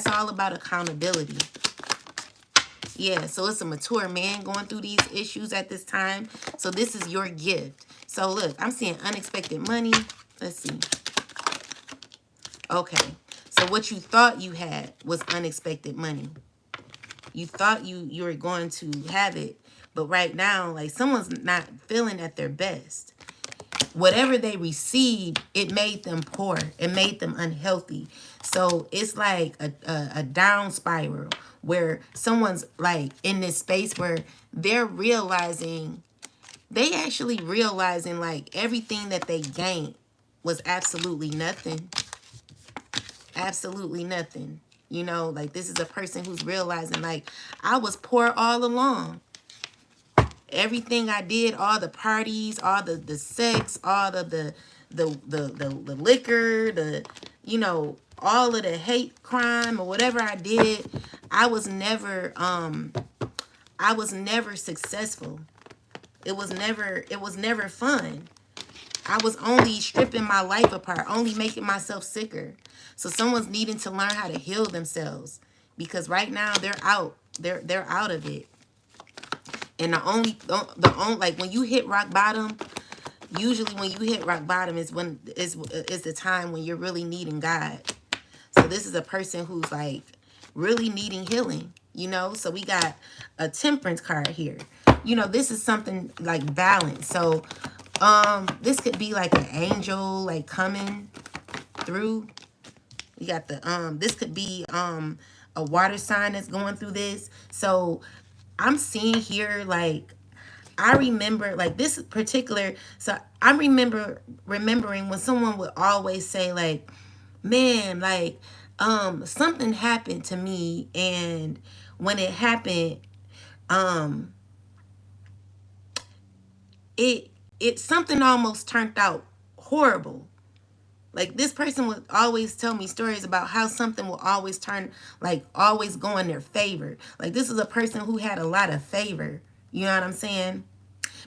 all about accountability. Yeah, so it's a mature man going through these issues at this time. So this is your gift. So look, I'm seeing unexpected money. Let's see. Okay. So what you thought you had was unexpected money. You thought you were going to have it, but right now, like, someone's not feeling at their best. Whatever they received, it made them poor. It made them unhealthy. So it's like a down spiral where someone's like in this space where they're actually realizing like everything that they gained was absolutely nothing. Absolutely nothing. You know, like this is a person who's realizing like, I was poor all along. Everything I did, all the parties, all the sex, all the liquor, you know, all of the hate crime or whatever I did, I was never successful. It was never fun. I was only stripping my life apart, only making myself sicker. So someone's needing to learn how to heal themselves, because right now they're out. They're out of it. And the only like when you hit rock bottom, usually when you hit rock bottom is when is the time when you're really needing God. So this is a person who's like really needing healing, you know? So we got a Temperance card here. You know, this is something like balance. So this could be like an angel like coming through. We got the this could be a water sign that's going through this. So I'm seeing here, like, I remember, like, this particular, so I remembering when someone would always say, like, man, like, something happened to me, and when it happened, it something almost turned out horrible. Like, this person would always tell me stories about how something will always turn, like, always go in their favor. Like, this is a person who had a lot of favor. You know what I'm saying?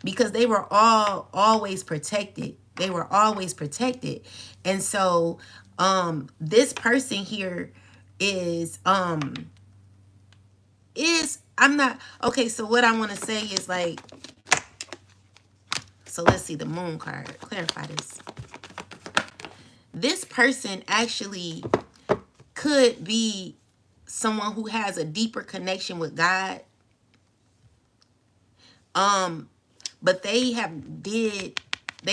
Because they were always protected. They were always protected. And so, this person here is, I'm not, okay, so what I want to say is, like, so let's see the Moon card. Clarify this. This person actually could be someone who has a deeper connection with God. But they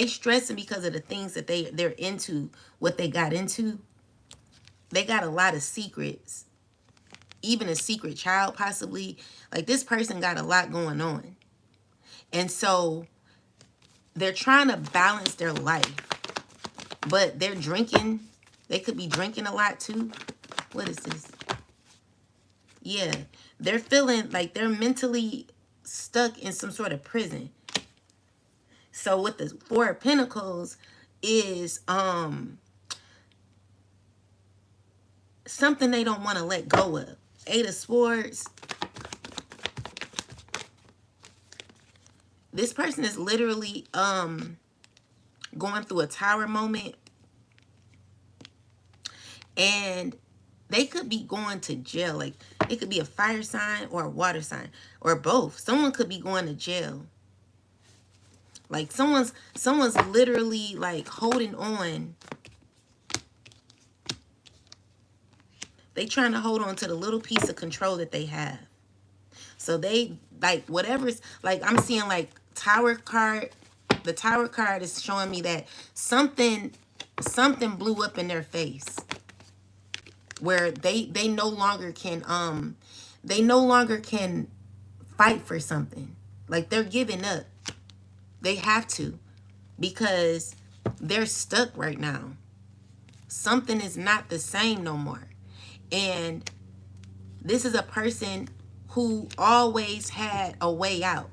stressing because of the things that they're into, what they got into. They got a lot of secrets, even a secret child possibly. Like, this person got a lot going on. And so they're trying to balance their life, but they're drinking. They could be drinking a lot too. What is this? Yeah, they're feeling like they're mentally stuck in some sort of prison. So with the Four of Pentacles is something they don't want to let go of. Eight of Swords. This person is literally going through a tower moment. And they could be going to jail. Like, it could be a fire sign or a water sign or both. Someone could be going to jail. Like, someone's literally like holding on. They trying to hold on to the little piece of control that they have. So they, like, whatever's, like, I'm seeing like Tower card. The Tower card is showing me that something blew up in their face, where they no longer can fight for something. Like, they're giving up. They have to, because they're stuck right now. Something is not the same no more. And this is a person who always had a way out.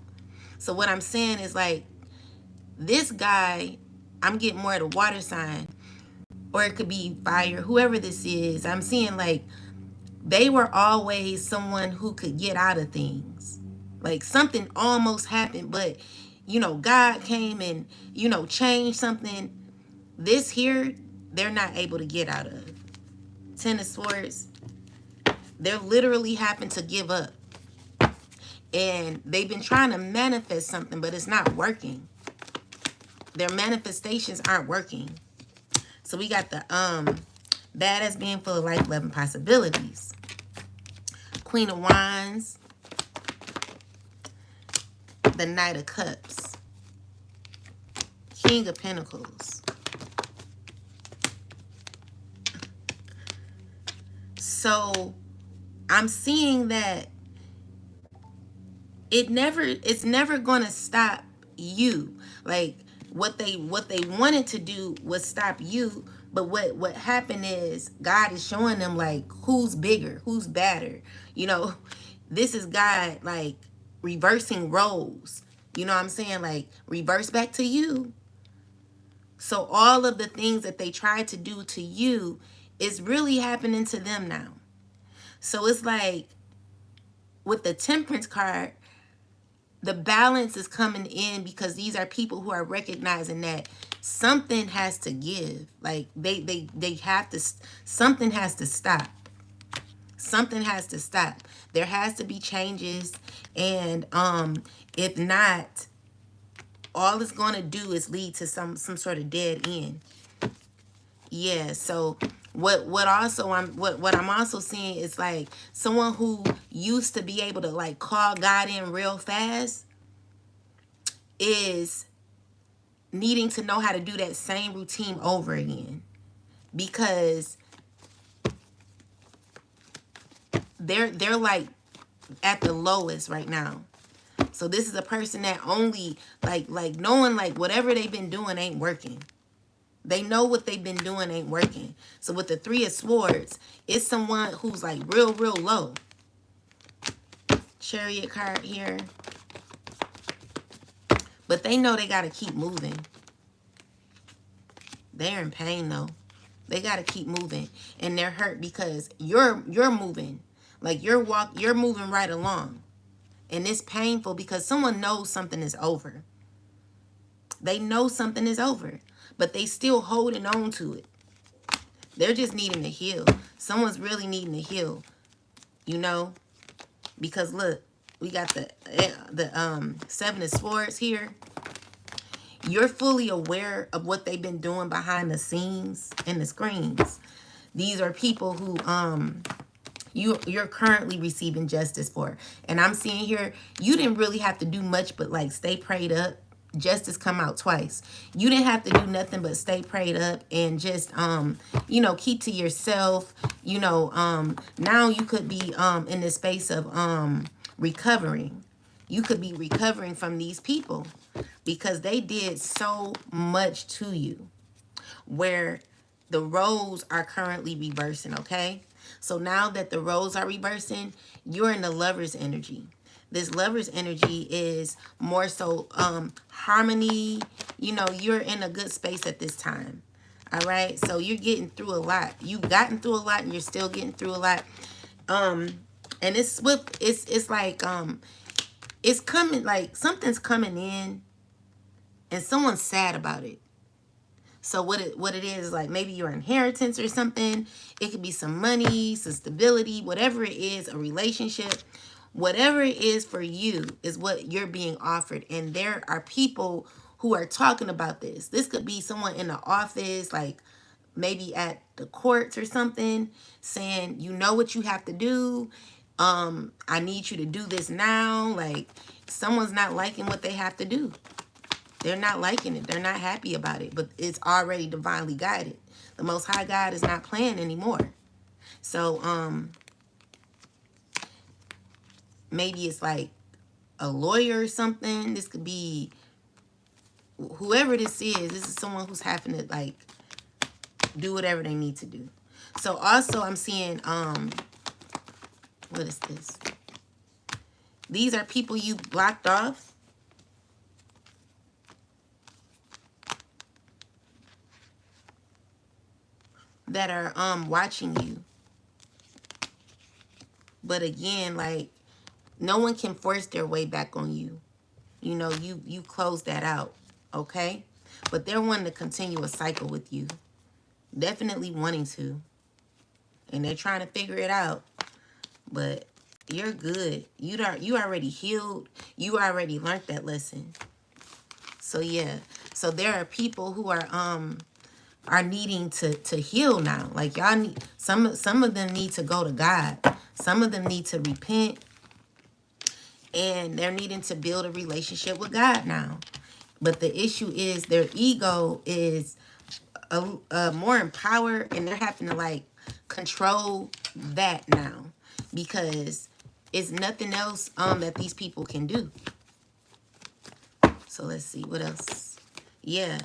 So what I'm saying is, like, this guy, I'm getting more of the water sign, or it could be fire, whoever this is. I'm seeing like they were always someone who could get out of things. Like, something almost happened, but, you know, God came and, you know, changed something. This here, they're not able to get out of. Ten of Swords. They're literally having to give up. And they've been trying to manifest something, but it's not working. Their manifestations aren't working. So we got the badass being full of life, love, and possibilities. Queen of Wands. The Knight of Cups. King of Pentacles. So I'm seeing that it's never going to stop you. Like, what they wanted to do was stop you, but what happened is God is showing them, like, who's bigger, who's badder. You know, this is God, like, reversing roles. You know what I'm saying? Like, reverse back to you. So all of the things that they tried to do to you is really happening to them now. So it's like, with the Temperance card, the balance is coming in, because these are people who are recognizing that something has to give. Like, they have to, something has to stop. Something has to stop. There has to be changes. And if not, all it's going to do is lead to some sort of dead end. Yeah, so what I'm also seeing is, like, someone who used to be able to, like, call God in real fast is needing to know how to do that same routine over again, because they're like at the lowest right now. So this is a person that only like knowing, like, whatever they've been doing ain't working. They know what they've been doing ain't working. So with the Three of Swords, it's someone who's like real low. Chariot card here. But they know they got to keep moving. They're in pain though. They got to keep moving, and they're hurt because you're moving. Like, you're moving right along. And it's painful because someone knows something is over. They know something is over, but they still holding on to it. They're just needing to heal. Someone's really needing to heal, you know, because look, we got the Seven of Swords here. You're fully aware of what they've been doing behind the scenes and the screens. These are people who You're currently receiving justice for. And I'm seeing here, you didn't really have to do much but like stay prayed up. Justice come out twice. You didn't have to do nothing but stay prayed up and just you know, keep to yourself. You know, now you could be in the space of recovering. You could be recovering from these people because they did so much to you, where the roles are currently reversing, okay? So now that the roles are reversing, you're in the lover's energy. This lover's energy is more so harmony. You know, you're in a good space at this time. All right? So you're getting through a lot. You've gotten through a lot and you're still getting through a lot. And it's swift. It's like it's coming, like something's coming in and someone's sad about it. So what it is, like maybe your inheritance or something. It could be some money, some stability, whatever it is, a relationship. Whatever it is for you is what you're being offered. And there are people who are talking about this. This could be someone in the office, like maybe at the courts or something, saying, you know what you have to do. I need you to do this now. Like someone's not liking what they have to do. They're not liking it. They're not happy about it. But it's already divinely guided. The Most High God is not playing anymore. So, maybe it's like a lawyer or something. This could be whoever this is. This is someone who's having to like do whatever they need to do. So also I'm seeing, what is this? These are people you blocked off. That are watching you. But again, like no one can force their way back on you. You know, you close that out, okay? But they're wanting to continue a cycle with you. Definitely wanting to. And they're trying to figure it out. But you're good. You already healed. You already learned that lesson. So yeah. So there are people who are needing to heal now. Like y'all need some of them need to go to God. Some of them need to repent. And they're needing to build a relationship with God now. But the issue is their ego is more empowered, and they're having to like control that now because it's nothing else that these people can do. So let's see what else. Yeah,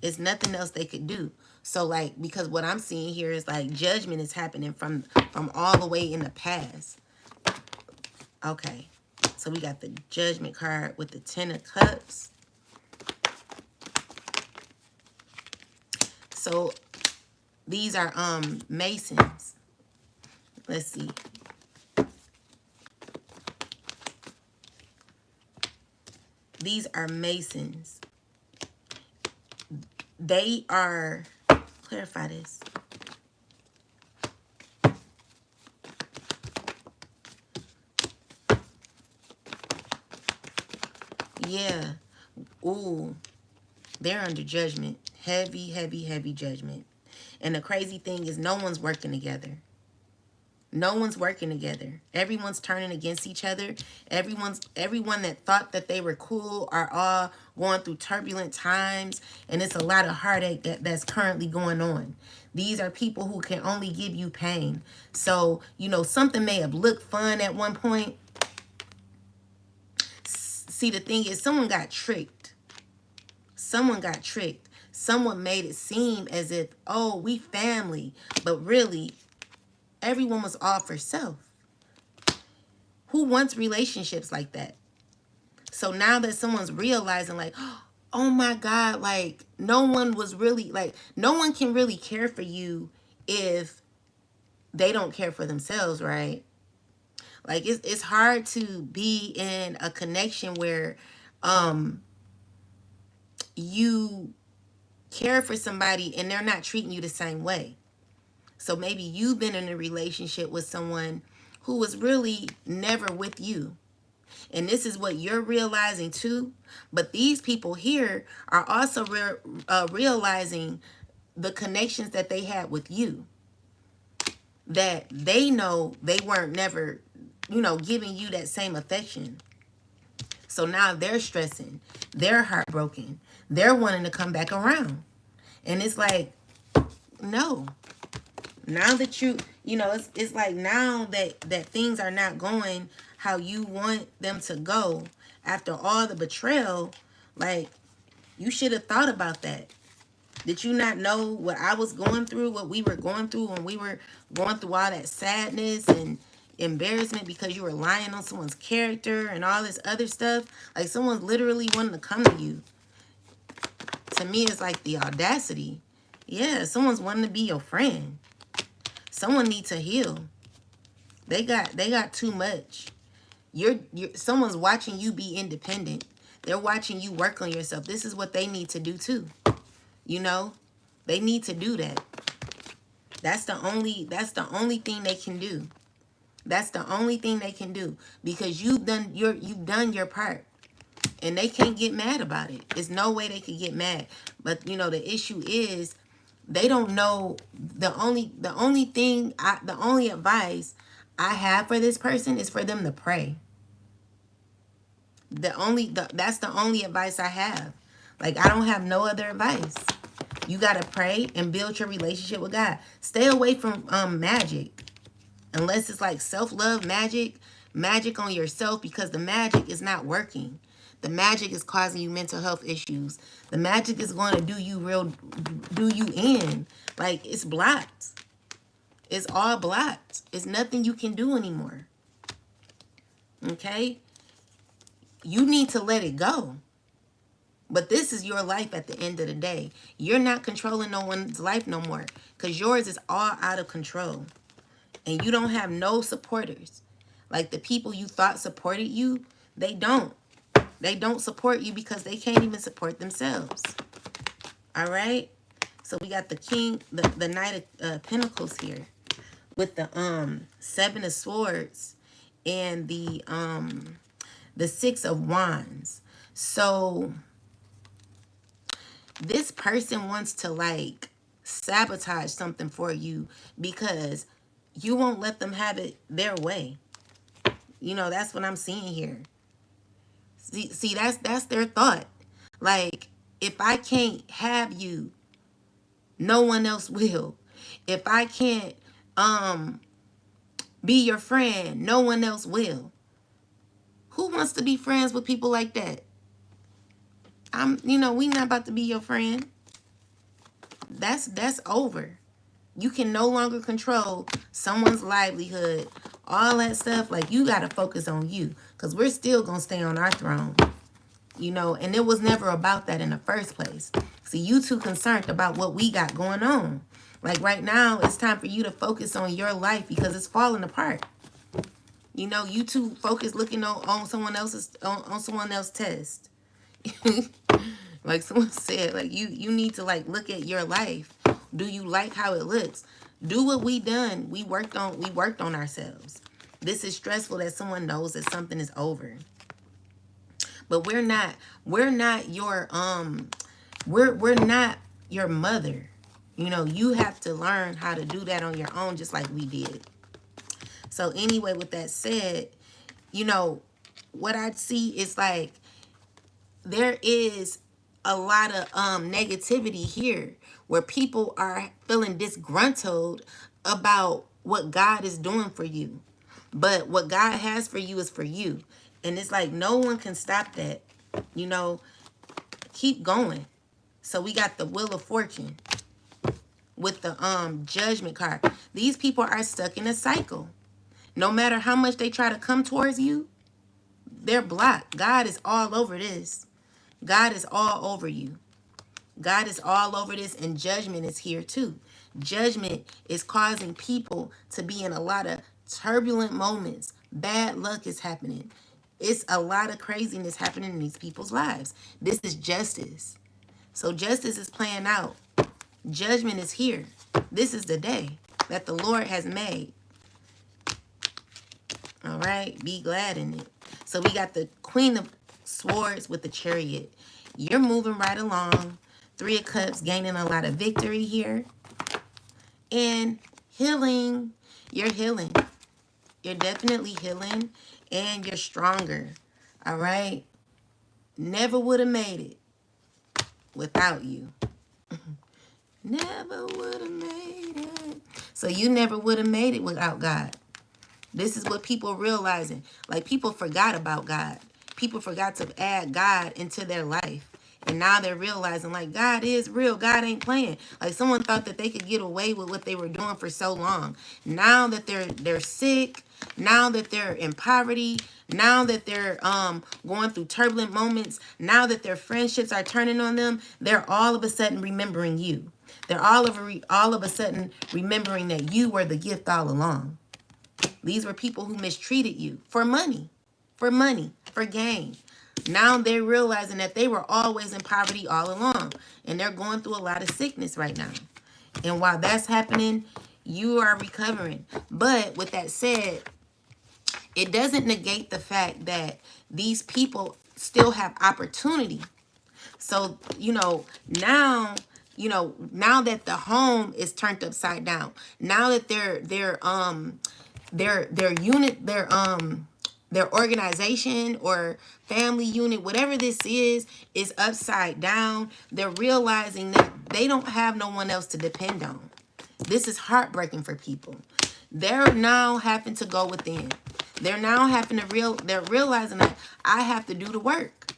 it's nothing else they could do. So like, because what I'm seeing here is like judgment is happening from all the way in the past. Okay. So we got the Judgment card with the Ten of Cups. So these are Masons. Let's see. These are Masons. They are, clarify this. Yeah. Ooh. They're under judgment. Heavy, heavy, heavy judgment. And the crazy thing is no one's working together. No one's working together. Everyone's turning against each other. Everyone that thought that they were cool are all going through turbulent times. And it's a lot of heartache that's currently going on. These are people who can only give you pain. So, you know, something may have looked fun at one point. See, the thing is, someone got tricked. Someone got tricked. Someone made it seem as if, oh, we family. But really, everyone was all for self. Who wants relationships like that? So now that someone's realizing like, oh my God, like no one was really like, no one can really care for you if they don't care for themselves, right? Like it's hard to be in a connection where you care for somebody and they're not treating you the same way. So maybe you've been in a relationship with someone who was really never with you. And this is what you're realizing too. But these people here are also realizing the connections that they had with you. that they know they weren't never, you know, giving you that same affection. So now they're stressing, they're heartbroken, they're wanting to come back around. And it's like, no. Now that you know, it's like now that things are not going how you want them to go after all the betrayal, like, you should have thought about that. Did you not know what I was going through, what we were going through when we were going through all that sadness and embarrassment because you were lying on someone's character and all this other stuff? Like, someone's literally wanting to come to you. To me, it's like the audacity. Yeah, someone's wanting to be your friend. Someone needs to heal. They got too much. Someone's watching you be independent. They're watching you work on yourself. This is what they need to do too. You know, they need to do that. That's the only thing they can do. That's the only thing they can do, because you've done your part, and they can't get mad about it. There's no way they could get mad. But you know, the issue is they don't know. The only advice I have for this person is for them to pray. That's the only advice I have. Like, I don't have no other advice. You got to pray and build your relationship with God. Stay away from magic. Unless it's like self-love magic on yourself, because the magic is not working. The magic is causing you mental health issues. The magic is going to do you in. Like, it's blocked. It's all blocked. It's nothing you can do anymore. Okay? You need to let it go. But this is your life at the end of the day. You're not controlling no one's life no more, because yours is all out of control. And you don't have no supporters. Like, the people you thought supported you, they don't. They don't support you because they can't even support themselves. All right? So we got the king, the knight of pentacles here, with the seven of swords and the 6 of wands. So this person wants to, like, sabotage something for you because you won't let them have it their way. You know, that's what I'm seeing here. See, that's their thought. Like, if I can't have you, no one else will. If I can't be your friend, no one else will. Who wants to be friends with people like that? We not about to be your friend. That's over. You can no longer control someone's livelihood, all that stuff. Like, you got to focus on you, because we're still going to stay on our throne. You know, and it was never about that in the first place. See, you too concerned about what we got going on. Like, right now, it's time for you to focus on your life, because it's falling apart. You know, you too focused looking on someone else's test. Like someone said, like, you need to, like, look at your life. Do you like how it looks? Do what we done. We worked on ourselves. This is stressful that someone knows that something is over. But we're not your we're not your mother. You know, you have to learn how to do that on your own, just like we did. So anyway, with that said, you know, what I see is, like, there is a lot of negativity here, where people are feeling disgruntled about what God is doing for you. But what God has for you is for you. And it's like, no one can stop that. You know, keep going. So we got the Wheel of Fortune with the Judgment card. These people are stuck in a cycle. No matter how much they try to come towards you, they're blocked. God is all over this. God is all over you. God is all over this, and judgment is here too. Judgment is causing people to be in a lot of turbulent moments. Bad luck is happening. It's a lot of craziness happening in these people's lives. This is justice. So justice is playing out. Judgment is here. This is the day that the Lord has made. All right, be glad in it. So we got the Queen of Swords with the Chariot. You're moving right along. 3 of Cups, gaining a lot of victory here. And healing. You're healing. You're definitely healing, and you're stronger. All right? Never would have made it without you. Never would have made it. So you never would have made it without God. This is what people realizing. Like, people forgot about God. People forgot to add God into their life. And now they're realizing, like, God is real. God ain't playing. Like, someone thought that they could get away with what they were doing for so long. Now that they're sick, now that they're in poverty, now that they're going through turbulent moments, now that their friendships are turning on them, they're all of a sudden remembering you. They're all of a sudden remembering that you were the gift all along. These were people who mistreated you for money, for gain. Now they're realizing that they were always in poverty all along, and they're going through a lot of sickness right now. And while that's happening, you are recovering. But with that said, it doesn't negate the fact that these people still have opportunity. So, now that the home is turned upside down, now that their organization or family unit, whatever this is upside down, they're realizing that they don't have no one else to depend on. This is heartbreaking for people. They're now having to go within. They're now having to they're realizing that I have to do the work.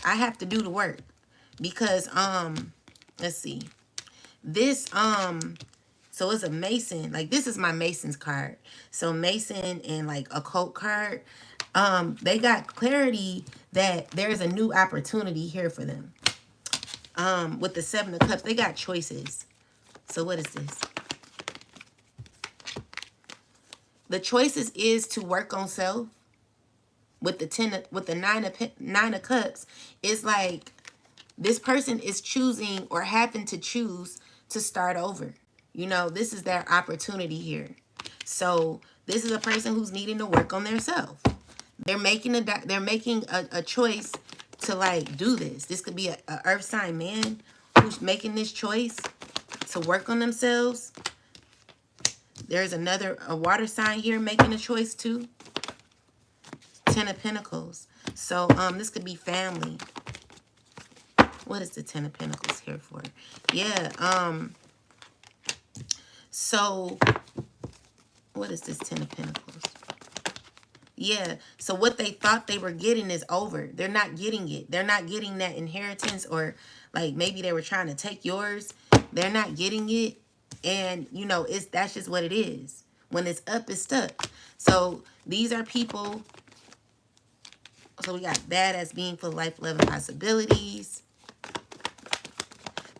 I have to do the work. Because let's see. This so it's a Mason. Like, this is my Mason's card. So Mason and like occult card. They got clarity that there's a new opportunity here for them. With the 7 of Cups, they got choices. So what is this? The choices is to work on self. With the 9 of Cups, it's like this person is choosing or happen to choose to start over. This is their opportunity here. So this is a person who's needing to work on their self. They're making a choice to like do this. This could be a earth sign man who's making this choice to work on themselves. There's a water sign here making a choice too. 10 of Pentacles. So this could be family. What is the 10 of Pentacles here for? Yeah. So what is this 10 of Pentacles? Yeah. So what they thought they were getting is over. They're not getting it. They're not getting that inheritance, or like maybe they were trying to take yours. They're not getting it. And that's just what it is. When it's up, it's stuck. So these are people. So we got badass being for life, love, and possibilities.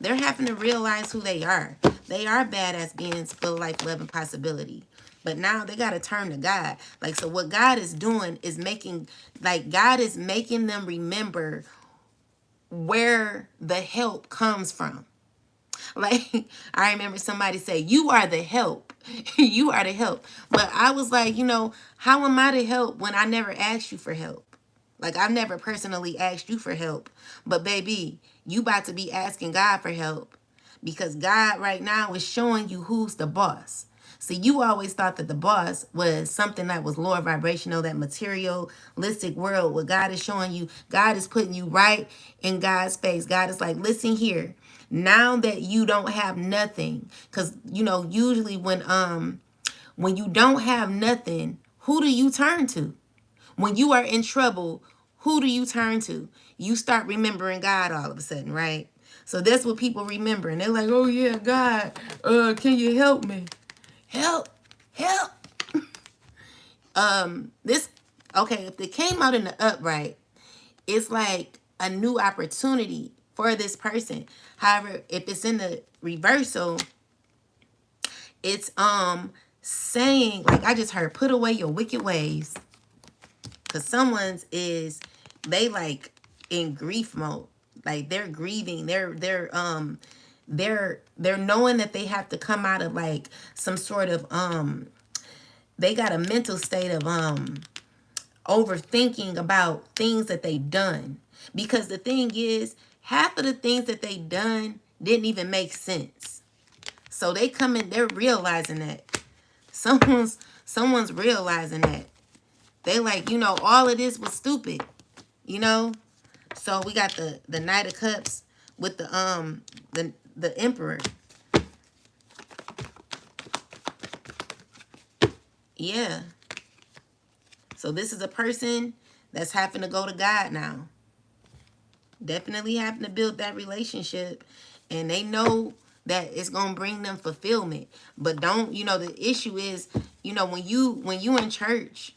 They're having to realize who they are. They are badass beings full of life, love, and possibility. But now they got to turn to God. Like, so what God is doing is God is making them remember where the help comes from. Like, I remember somebody say, you are the help. You are the help. But I was like, how am I to help when I never asked you for help? Like, I've never personally asked you for help. But baby, you about to be asking God for help. Because God right now is showing you who's the boss. See, you always thought that the boss was something that was lower vibrational, that materialistic world. What God is showing you, God is putting you right in God's face. God is like, listen here. Now that you don't have nothing, because, usually when you don't have nothing, who do you turn to? When you are in trouble, who do you turn to? You start remembering God all of a sudden, right? So that's what people remember. And they're like, oh, yeah, God, can you help me? Help. If it came out in the upright, it's like a new opportunity for this person. However, if it's in the reversal, it's saying, like I just heard, put away your wicked ways. Because someone's they like in grief mode. Like they're grieving. They're knowing that they have to come out of like some sort of they got a mental state of overthinking about things that they've done. Because the thing is, half of the things that they've done didn't even make sense. So they come in, they're realizing that. Someone's realizing that. They like, all of this was stupid, you know? So we got the Knight of Cups with the Emperor. Yeah. So this is a person that's having to go to God now. Definitely having to build that relationship. And they know that it's going to bring them fulfillment. But don't, the issue is, when you in church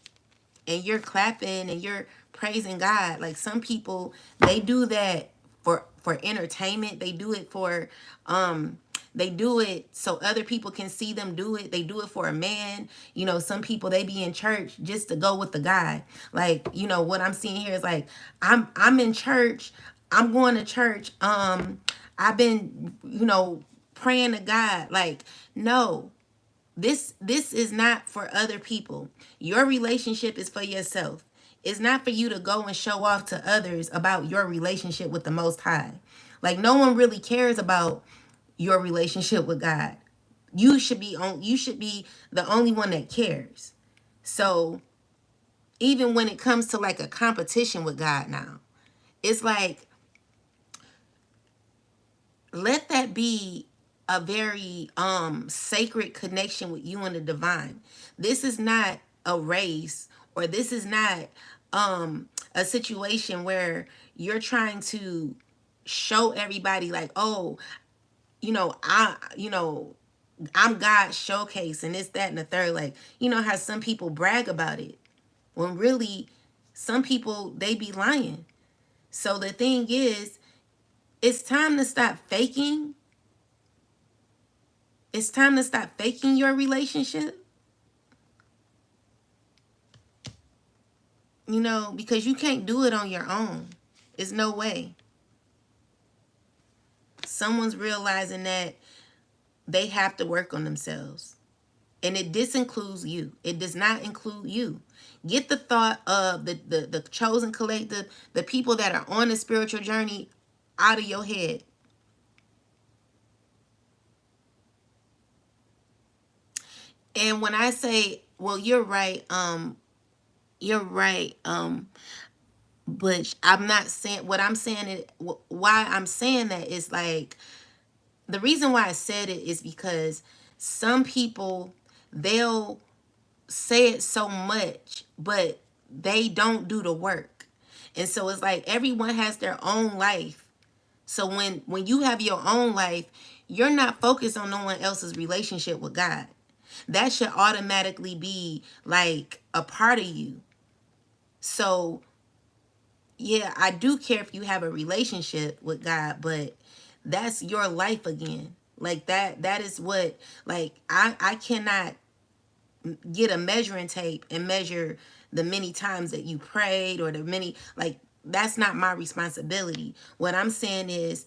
and you're clapping and you're praising God, like some people, they do that for entertainment. They do it for they do it so other people can see them do it. They do it for a man. Some people, they be in church just to go with the guy. Like, what I'm seeing here is like, I'm in church. I'm going to church. I've been, praying to God. Like, no. This is not for other people. Your relationship is for yourself. It's not for you to go and show off to others about your relationship with the Most High. Like, no one really cares about your relationship with God. You should be the only one that cares. So even when it comes to like a competition with God now, it's like, let that be a very sacred connection with you and the divine. This is not a race, or this is not a situation where you're trying to show everybody like, oh, I'm God's showcase and this, that, and the third. Like, how some people brag about it when really some people, they be lying. So the thing is, it's time to stop faking. It's time to stop faking your relationship. Because you can't do it on your own. There's no way. Someone's realizing that they have to work on themselves. And it disincludes you. It does not include you. Get the thought of the chosen collective, the people that are on the spiritual journey, out of your head. And when I say, well, you're right, but I'm not saying, what I'm saying is, why I'm saying that is like, the reason why I said it is because some people, they'll say it so much, but they don't do the work. And so it's like everyone has their own life. So when you have your own life, you're not focused on no one else's relationship with God. That should automatically be like a part of you. So yeah, I do care if you have a relationship with God, but that's your life again. Like that is what, like, I cannot get a measuring tape and measure the many times that you prayed, or the many, like, that's not my responsibility. What I'm saying is,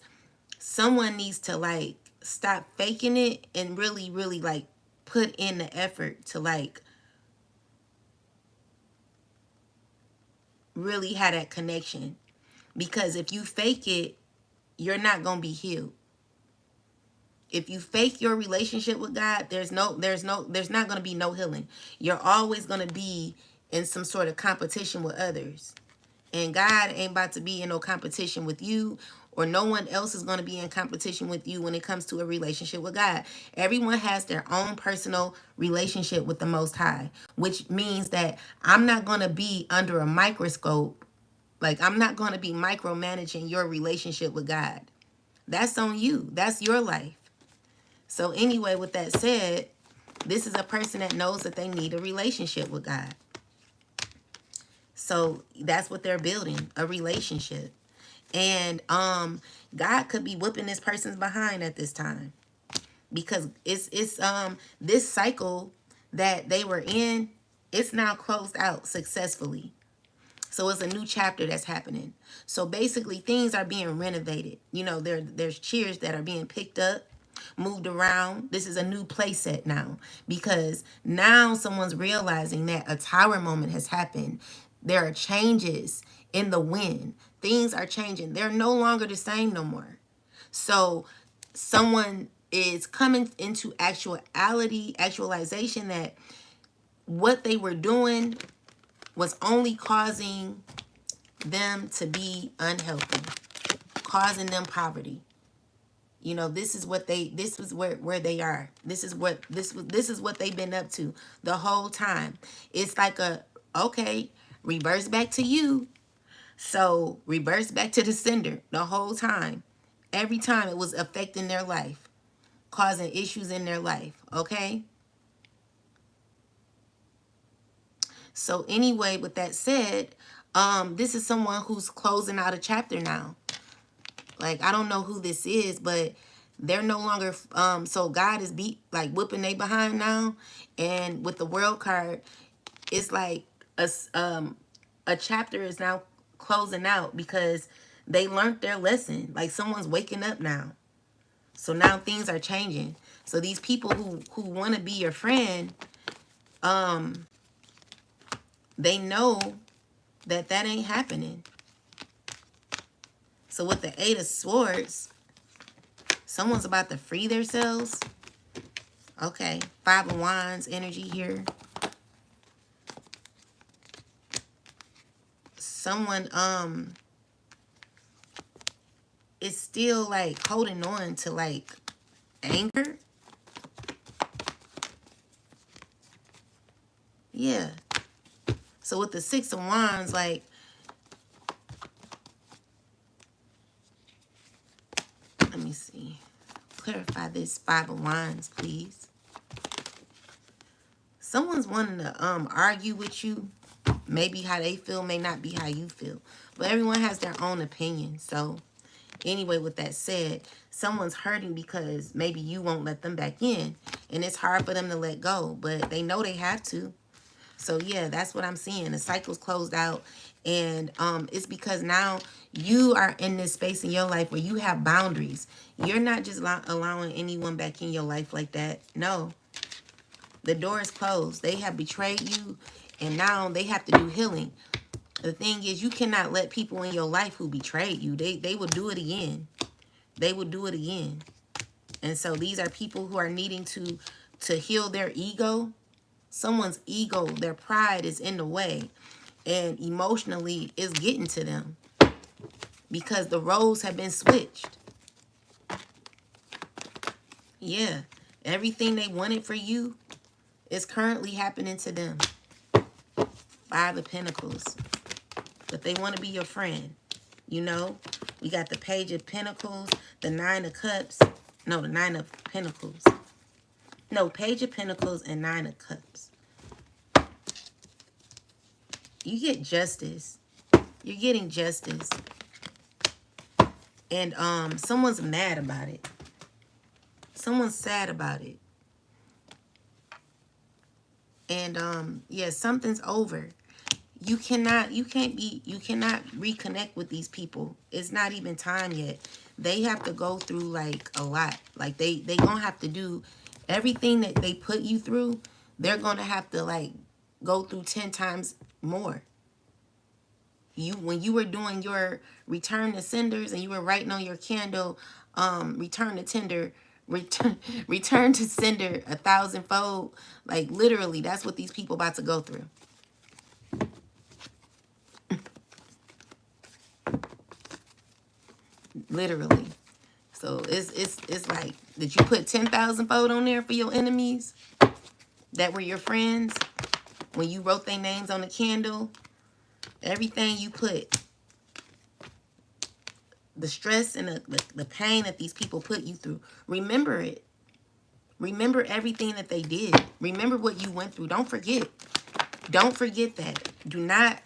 someone needs to like stop faking it and really, really like put in the effort to like really have that connection. Because if you fake it, you're not going to be healed. If you fake your relationship with God, there's not going to be no healing. You're always going to be in some sort of competition with others. And God ain't about to be in no competition with you, or no one else is going to be in competition with you when it comes to a relationship with God. Everyone has their own personal relationship with the Most High, which means that I'm not going to be under a microscope. Like, I'm not going to be micromanaging your relationship with God. That's on you. That's your life. So anyway, with that said, this is a person that knows that they need a relationship with God. So that's what they're building, a relationship. And God could be whipping this person's behind at this time, because it's this cycle that they were in, it's now closed out successfully. So it's a new chapter that's happening. So basically things are being renovated. There's chairs that are being picked up, moved around. This is a new play set now, because now someone's realizing that a tower moment has happened. There are changes in the wind. Things are changing. They're no longer the same no more. So someone is coming into actualization that what they were doing was only causing them to be unhealthy, causing them poverty. You know, this is what this is where they are. This is what they've been up to the whole time. It's like okay, reverse back to you. So reverse back to the sender the whole time. Every time it was affecting their life, causing issues in their life, okay? So anyway, with that said, this is someone who's closing out a chapter now. Like, I don't know who this is, but they're no longer, so God is whipping they behind now. And with the world card, it's like a chapter is now closing out because they learned their lesson. Like, someone's waking up now. So now things are changing. So these people who want to be your friend, they know that ain't happening. So with the 8 of Swords, someone's about to free themselves. Okay, 5 of Wands energy here. Someone is still like holding on to like anger. Yeah. So with the 6 of Wands, like, let me see. Clarify this 5 of Wands, please. Someone's wanting to argue with you. Maybe how they feel may not be how you feel. But everyone has their own opinion. So anyway, with that said, someone's hurting because maybe you won't let them back in. And it's hard for them to let go. But they know they have to. So yeah, that's what I'm seeing. The cycle's closed out. And it's because now you are in this space in your life where you have boundaries. You're not just allowing anyone back in your life like that. No. The door is closed. They have betrayed you. And now they have to do healing. The thing is, you cannot let people in your life who betrayed you. They will do it again. They will do it again. And so these are people who are needing to heal their ego. Someone's ego, their pride is in the way. And emotionally is getting to them. Because the roles have been switched. Yeah. Everything they wanted for you is currently happening to them. 5 of Pentacles. But they want to be your friend. You know, we got the Page of Pentacles, the 9 of Cups. No, the 9 of Pentacles. No, Page of Pentacles and 9 of Cups. You get justice. You're getting justice. And someone's mad about it. Someone's sad about it. And yeah, something's over. You cannot reconnect with these people. It's not even time yet. They have to go through like a lot. Like they gonna have to do everything that they put you through. They're gonna have to like go through 10 times more. When you were doing your return to senders and you were writing on your candle, return to sender 1,000-fold. Like literally, that's what these people about to go through. Literally. So it's like, did you put 10,000-fold on there for your enemies that were your friends when you wrote their names on the candle? Everything you put, the stress and the pain that these people put you through, remember it. Remember everything that they did. Remember what you went through. Don't forget. Don't forget that. Do not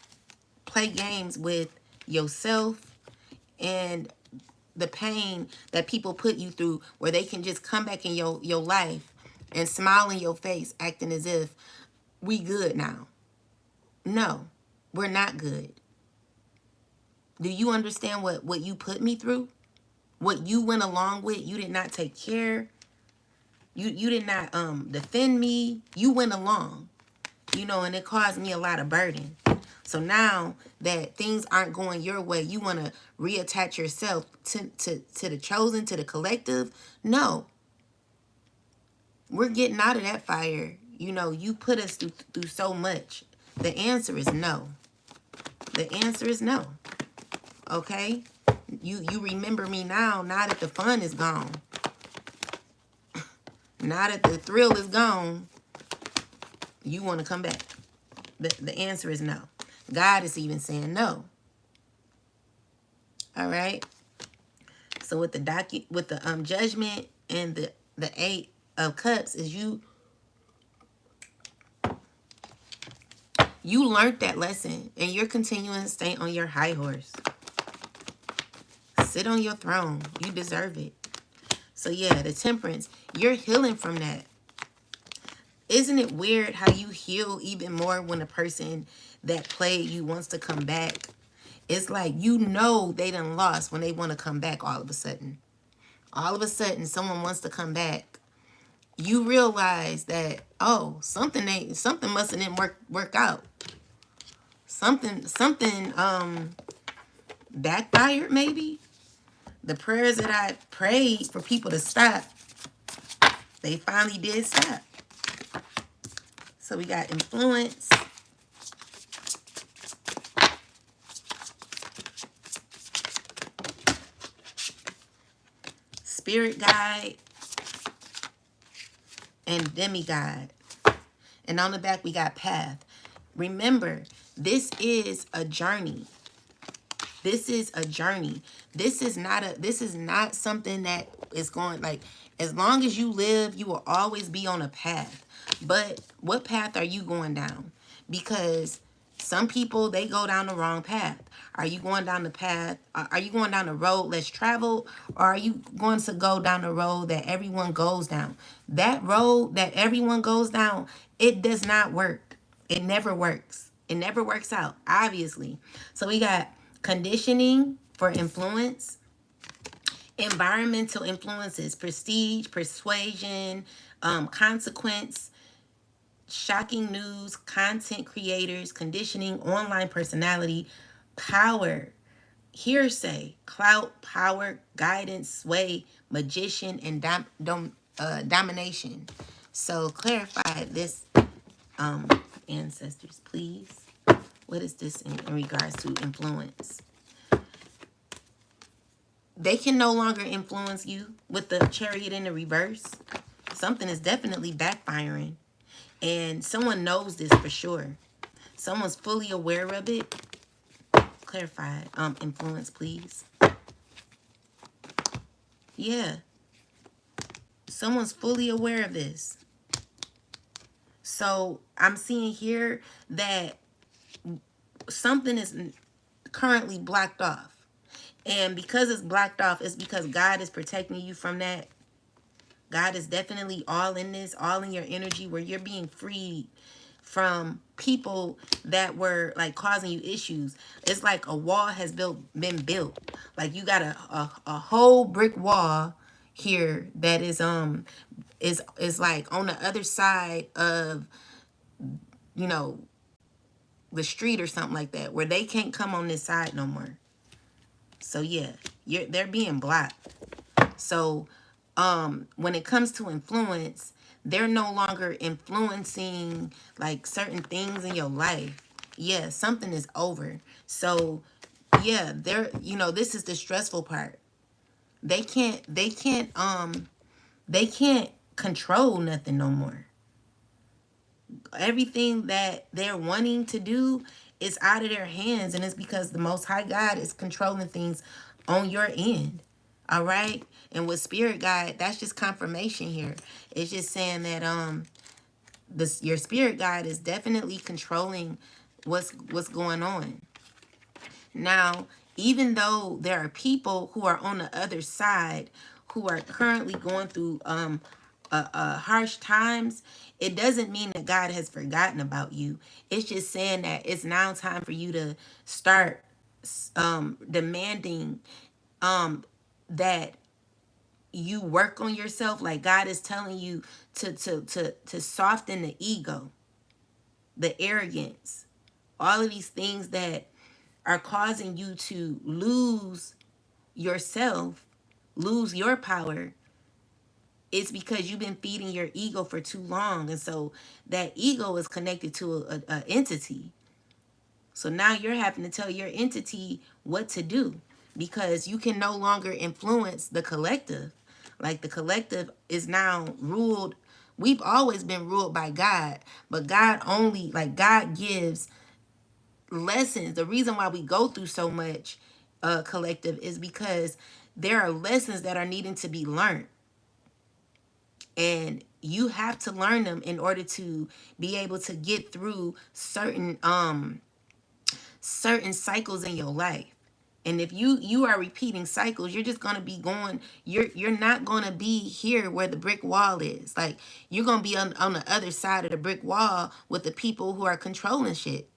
play games with yourself and the pain that people put you through, where they can just come back in your life and smile in your face, acting as if we good now. No, we're not good. Do you understand what you put me through? What you went along with? You did not take care. You did not defend me. You went along, you know, and it caused me a lot of burden. So now that things aren't going your way, you want to reattach yourself to the chosen, to the collective? No. We're getting out of that fire. You know, you put us through so much. The answer is no. The answer is no. Okay? You remember me now, now that the fun is gone. Now that the thrill is gone, you want to come back. The answer is no. God is even saying no. All right? So with the judgment and the 8 of Cups is you learned that lesson and you're continuing to stay on your high horse. Sit on your throne. You deserve it. So yeah, the Temperance, you're healing from that. Isn't it weird how you heal even more when a person that played you wants to come back? It's like you know they done lost when they want to come back all of a sudden. All of a sudden, someone wants to come back. You realize that, oh, something must have didn't work out. Something backfired maybe. The prayers that I prayed for people to stop, they finally did stop. So we got influence. Spirit guide. And demigod. And on the back we got path. Remember, this is a journey. This is a journey. This is not something that is going, like, as long as you live, you will always be on a path. But what path are you going down? Because some people, they go down the wrong path. Are you going down the path? Are you going down the road less traveled? Or are you going to go down the road that everyone goes down? That road that everyone goes down, it does not work. It never works. It never works out, obviously. So we got conditioning for influence, environmental influences, prestige, persuasion, consequence, shocking news, content creators, conditioning, online personality, power, hearsay, clout, power, guidance, sway, magician, and domination. So clarify this, ancestors, please. What is this in regards to influence? They can no longer influence you with the Chariot in the reverse. Something is definitely backfiring. And someone knows this for sure. Someone's fully aware of it. Clarify, influence, please. Yeah. Someone's fully aware of this. So I'm seeing here that something is currently blocked off. And because it's blocked off, it's because God is protecting you from that. God is definitely all in this, all in your energy, where you're being freed from people that were like causing you issues. It's like a wall has been built. Like you got a whole brick wall here that is like on the other side of, you know, the street or something like that, where they can't come on this side no more. So yeah, they're being blocked. So when it comes to influence, they're no longer influencing like certain things in your life. Yeah, something is over. So yeah, this is the stressful part. They can't control nothing no more. Everything that they're wanting to do is out of their hands, and it's because the Most High God is controlling things on your end. All right? And with spirit guide, that's just confirmation here. It's just saying that your spirit guide is definitely controlling what's going on. Now, even though there are people who are on the other side who are currently going through harsh times, it doesn't mean that God has forgotten about you. It's just saying that it's now time for you to start demanding that you work on yourself. Like God is telling you to soften the ego, the arrogance, all of these things that are causing you to lose yourself, lose your power. it's because you've been feeding your ego for too long. And so that ego is connected to a entity. So now you're having to tell your entity what to do because you can no longer influence the collective. Like the collective is now ruled. We've always been ruled by God, but God only, like God gives lessons. The reason why we go through so much collective is because there are lessons that are needing to be learned. And you have to learn them in order to be able to get through certain cycles in your life. And if you are repeating cycles, you're just gonna be going. You're not gonna be here where the brick wall is. Like you're gonna be on the other side of the brick wall with the people who are controlling shit.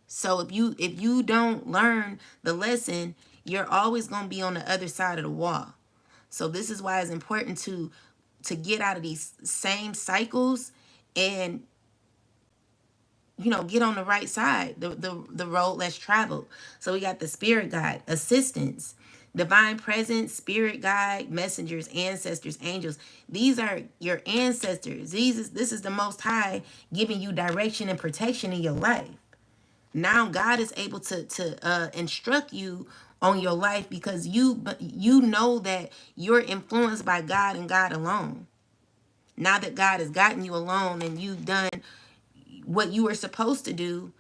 So if you don't learn the lesson, you're always gonna be on the other side of the wall. So this is why it's important to get out of these same cycles and get on the right side, the road less traveled. So we got the spirit guide, assistance, divine presence, spirit guide, messengers, ancestors, angels. These are your ancestors. This is the Most High giving you direction and protection in your life. Now God is able to instruct you on your life because you know that you're influenced by God and God alone. Now that God has gotten you alone and you've done what you were supposed to do,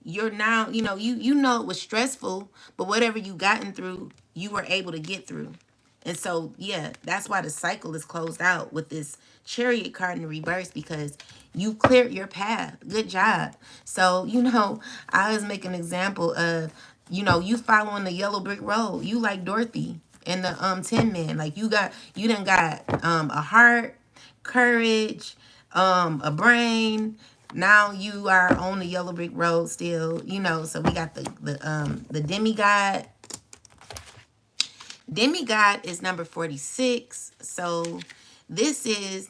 you're now, you know it was stressful, but whatever you gotten through, you were able to get through. And so, yeah, that's why the cycle is closed out with this chariot card in the reverse, because you cleared your path. Good job. So, I always make an example of, you following the yellow brick road. You like Dorothy and the Tin Man. Like you done got a heart, courage, a brain. Now you are on the yellow brick road still, so we got the demigod. Demigod is number 46. So this is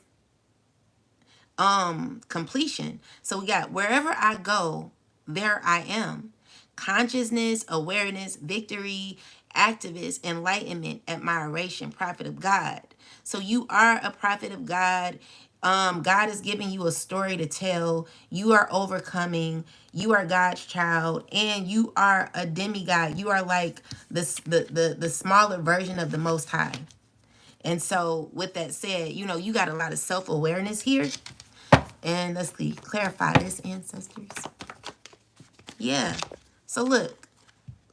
completion. So we got wherever I go, there I am. Consciousness, awareness, victory, activist, enlightenment, admiration, prophet of God. So you are a prophet of God. God is giving you a story to tell. You are overcoming. You are God's child, and you are a demigod. You are like the smaller version of the Most High. And so, with that said, you got a lot of self-awareness here. And let's clarify this, ancestors. Yeah. So look,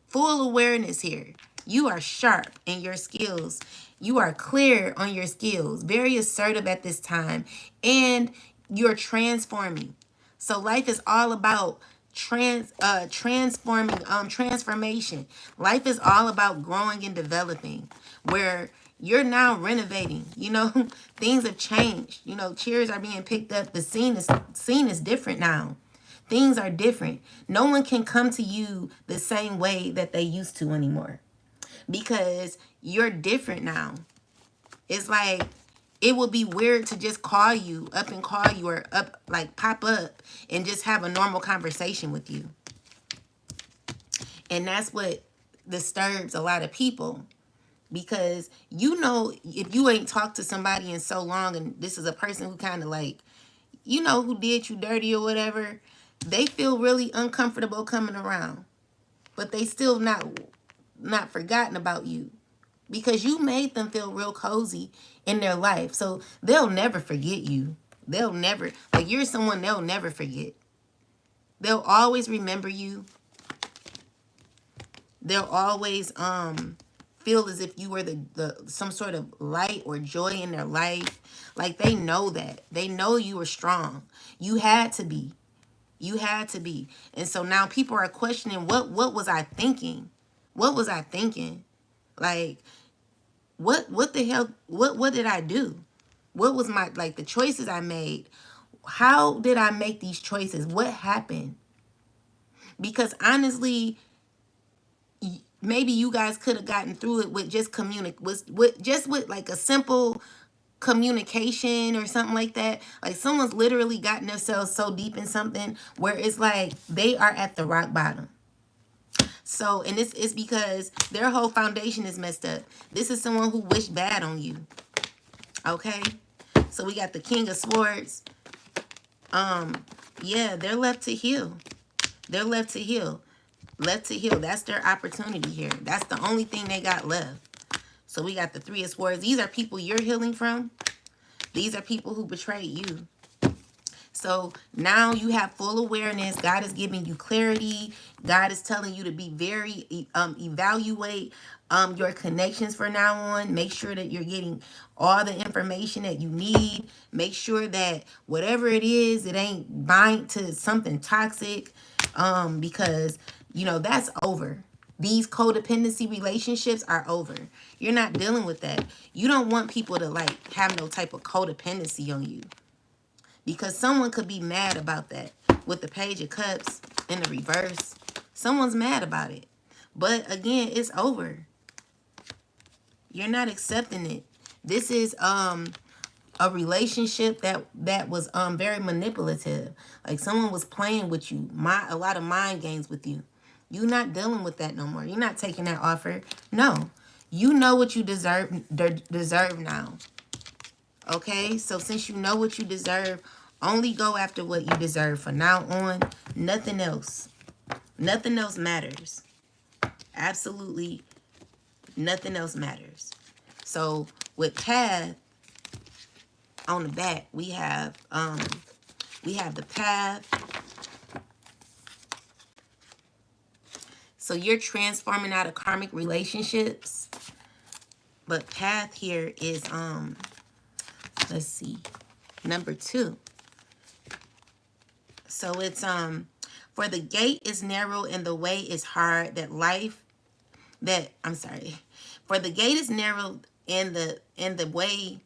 full awareness here. You are sharp in your skills. You are clear on your skills, very assertive at this time, and you're transforming. So life is all about transformation. Life is all about growing and developing, where you're now renovating. Things have changed. Chairs are being picked up. The scene is different now. Things are different. No one can come to you the same way that they used to anymore because you're different now. It's like it would be weird to just call you or up, like pop up and just have a normal conversation with you. And that's what disturbs a lot of people, because if you ain't talked to somebody in so long and this is a person who kind of like, who did you dirty or whatever, they feel really uncomfortable coming around, but they still not forgotten about you because you made them feel real cozy in their life. So they'll never forget you. They'll never, like, you're someone they'll never forget. They'll always remember you. They'll always feel as if you were the some sort of light or joy in their life. Like they know that. They know you were strong. You had to be. You had to be. And so now people are questioning, what was I thinking? What was I thinking? Like, what the hell, what did I do? What was the choices I made? How did I make these choices? What happened? Because honestly, maybe you guys could have gotten through it with just with like a simple communication or something like that. Like someone's literally gotten themselves so deep in something where it's like they are at the rock bottom. So, and this is because their whole foundation is messed up. This is someone who wished bad on you. Okay? So we got the King of Swords. Yeah, they're left to heal. They're left to heal. Left to heal. That's their opportunity here. That's the only thing they got left. So we got the Three of Swords. These are people you're healing from. These are people who betrayed you. So now you have full awareness. God is giving you clarity. God is telling you to be very, evaluate your connections for now on. Make sure that you're getting all the information that you need. Make sure that whatever it is, it ain't bind to something toxic, because, you know, that's over. These codependency relationships are over. You're not dealing with that. You don't want people to like have no type of codependency on you. Because someone could be mad about that. With the Page of Cups in the reverse, someone's mad about it. But again, it's over. You're not accepting it. This is a relationship that was very manipulative. Like someone was playing with you. A lot of mind games with you. You're not dealing with that no more. You're not taking that offer. No. You know what you deserve now. Okay, so since you know what you deserve, only go after what you deserve from now on. Nothing else. Nothing else matters. Absolutely nothing else matters. So with Path on the back, we have the Path. So you're transforming out of karmic relationships. But Path here is let's see, number 2. So it's for the gate is narrow and the way is hard for the gate is narrow and the way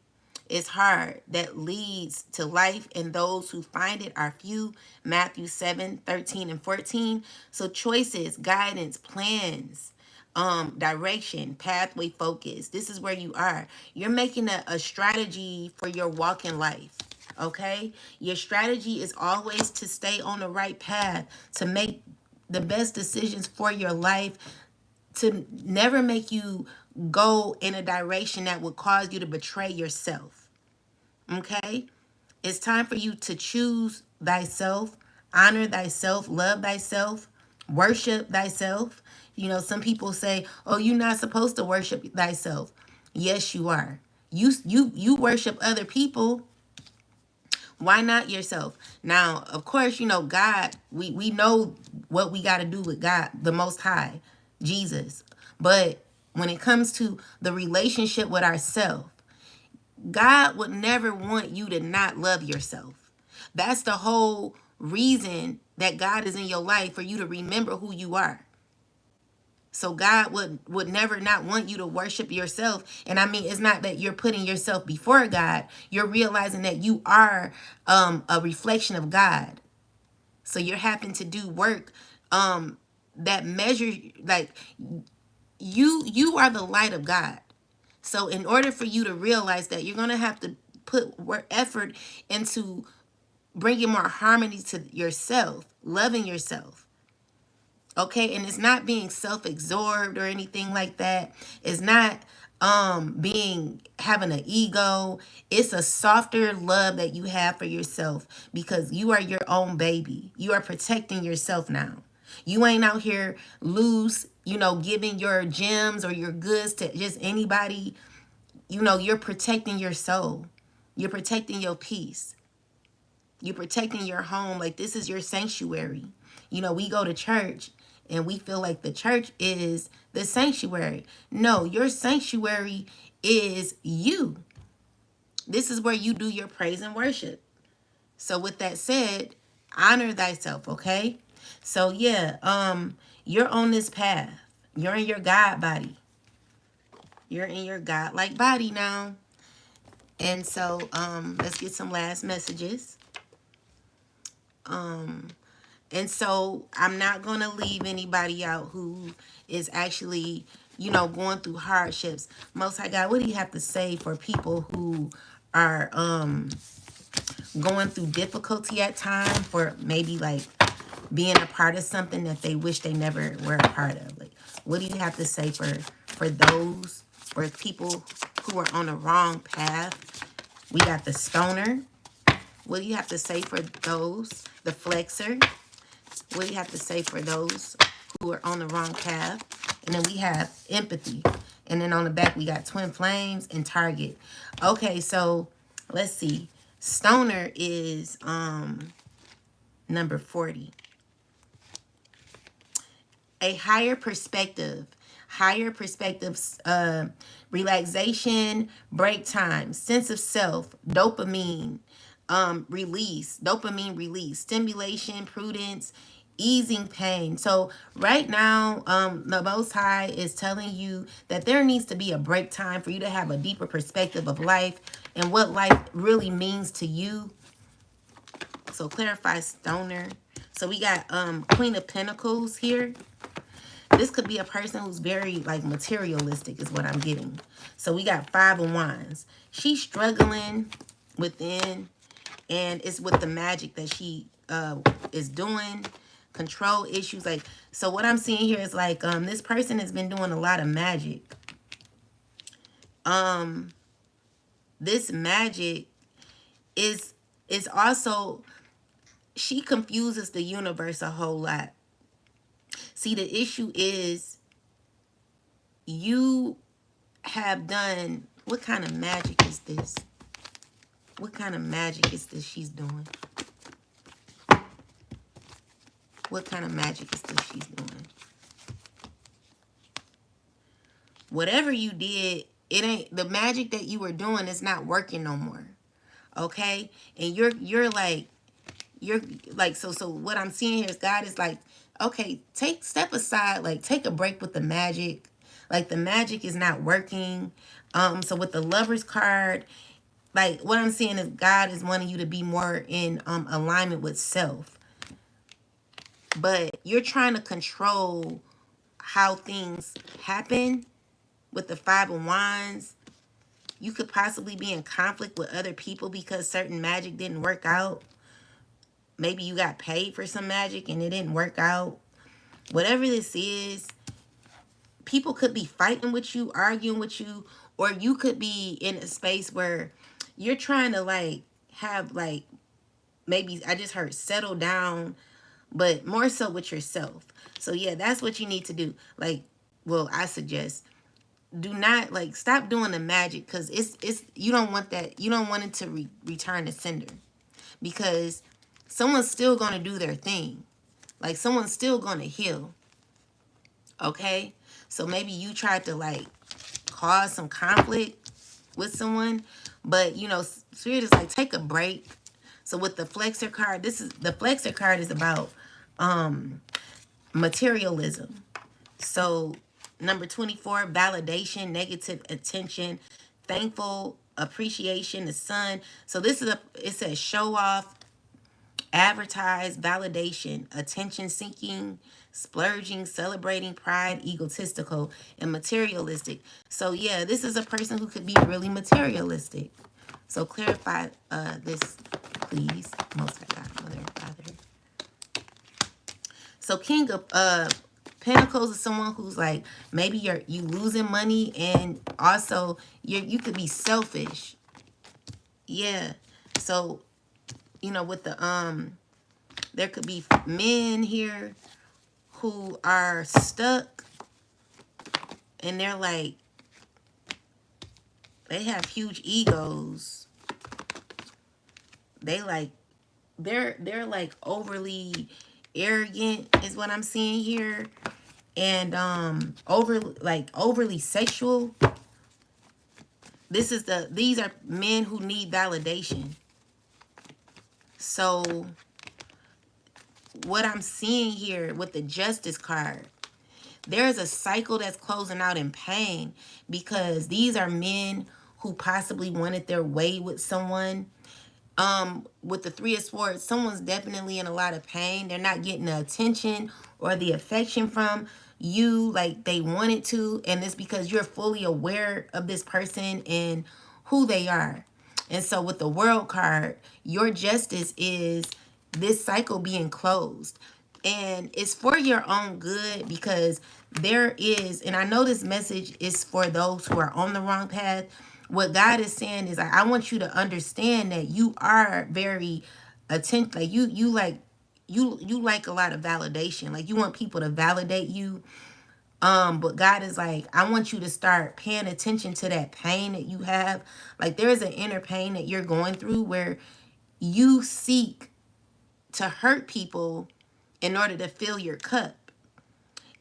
is hard that leads to life, and those who find it are few. Matthew 7:13 and 14. So choices, guidance, plans, direction, pathway, focus. This is where you are. You're making a strategy for your walk in life. Okay? Your strategy is always to stay on the right path, to make the best decisions for your life, to never make you go in a direction that would cause you to betray yourself. Okay? It's time for you to choose thyself, honor thyself, love thyself, worship thyself. You know, some people say, oh, you're not supposed to worship thyself. Yes, you are. You worship other people. Why not yourself? Now, of course, you know, God, we know what we got to do with God, the Most High, Jesus. But when it comes to the relationship with ourselves, God would never want you to not love yourself. That's the whole reason that God is in your life, for you to remember who you are. So God would never not want you to worship yourself. And I mean, it's not that you're putting yourself before God. You're realizing that you are a reflection of God. So you're having to do work that measures, like, you are the light of God. So in order for you to realize that, you're going to have to put effort into bringing more harmony to yourself, loving yourself. Okay, and it's not being self-absorbed or anything like that. It's not having an ego. It's a softer love that you have for yourself, because you are your own baby. You are protecting yourself now. You ain't out here loose, you know, giving your gems or your goods to just anybody. You know, you're protecting your soul. You're protecting your peace. You're protecting your home. Like, this is your sanctuary. You know, we go to church and we feel like the church is the sanctuary. No, your sanctuary is you. This is where you do your praise and worship. So with that said, honor thyself, okay? So yeah, you're on this path. You're in your God body. You're in your God-like body now. And so let's get some last messages. And so I'm not going to leave anybody out who is actually, you know, going through hardships. Most High God, what do you have to say for people who are going through difficulty at times, for maybe like being a part of something that they wish they never were a part of? Like, what do you have to say for those, for people who are on the wrong path? We got the stoner. What do you have to say for those? The flexor. What do you have to say for those who are on the wrong path? And then we have empathy. And then on the back, we got twin flames and target. Okay, so let's see. Stoner is number 40. A higher perspective. Higher perspectives, relaxation, break time, sense of self, dopamine, dopamine release, stimulation, prudence, easing pain. So right now, the Most High is telling you that there needs to be a break time for you to have a deeper perspective of life and what life really means to you. So clarify stoner. So we got Queen of Pentacles here. This could be a person who's very like materialistic is what I'm getting. So we got 5 of Wands. She's struggling within, and it's with the magic that she is doing, control issues. Like, so what I'm seeing here is like this person has been doing a lot of magic. This magic is also, she confuses the universe a whole lot. See, the issue is you have done, what kind of magic is this? What kind of magic is this she's doing? What kind of magic is this she's doing? Whatever you did, it ain't, the magic that you were doing is not working no more. Okay? And you're like, so what I'm seeing here is God is like, okay, step aside, like take a break with the magic. Like the magic is not working. So with the Lovers card, like what I'm seeing is God is wanting you to be more in alignment with self. But you're trying to control how things happen with the 5 of Wands. You could possibly be in conflict with other people because certain magic didn't work out. Maybe you got paid for some magic and it didn't work out. Whatever this is, people could be fighting with you, arguing with you, or you could be in a space where you're trying to like have like, maybe I just heard settle down, but more so with yourself. So yeah, that's what you need to do. Like, well, I suggest do not like stop doing the magic, because it's you don't want that. You don't want it to return to sender, because someone's still going to do their thing. Like someone's still going to heal. Okay? So maybe you tried to like cause some conflict with someone, but you know, Spirit is like, take a break. So with the Flexor card, the Flexor card is about materialism. So number 24, validation, negative attention, thankful, appreciation, the sun. So this is it says show off, advertise, validation, attention seeking, splurging, celebrating, pride, egotistical, and materialistic. So yeah, this is a person who could be really materialistic. So clarify this, please. Most High God, Mother and Father. So King of Pentacles is someone who's like, maybe you losing money, and also you could be selfish. Yeah. So you know, with the there could be men here who are stuck, and they're like, they have huge egos. They're like overly arrogant is what I'm seeing here, and overly sexual. These are men who need validation. So what I'm seeing here with the Justice card, there's a cycle that's closing out in pain, because these are men who possibly wanted their way with someone. With the 3 of Swords, someone's definitely in a lot of pain. They're not getting the attention or the affection from you like they wanted to, and it's because you're fully aware of this person and who they are. And so with the World card, your justice is this cycle being closed, and it's for your own good, because there is, and I know this message is for those who are on the wrong path, what God is saying is, like, I want you to understand that you are very attention. Like you like a lot of validation. Like you want people to validate you. But God is like, I want you to start paying attention to that pain that you have. Like there is an inner pain that you're going through where you seek to hurt people in order to fill your cup.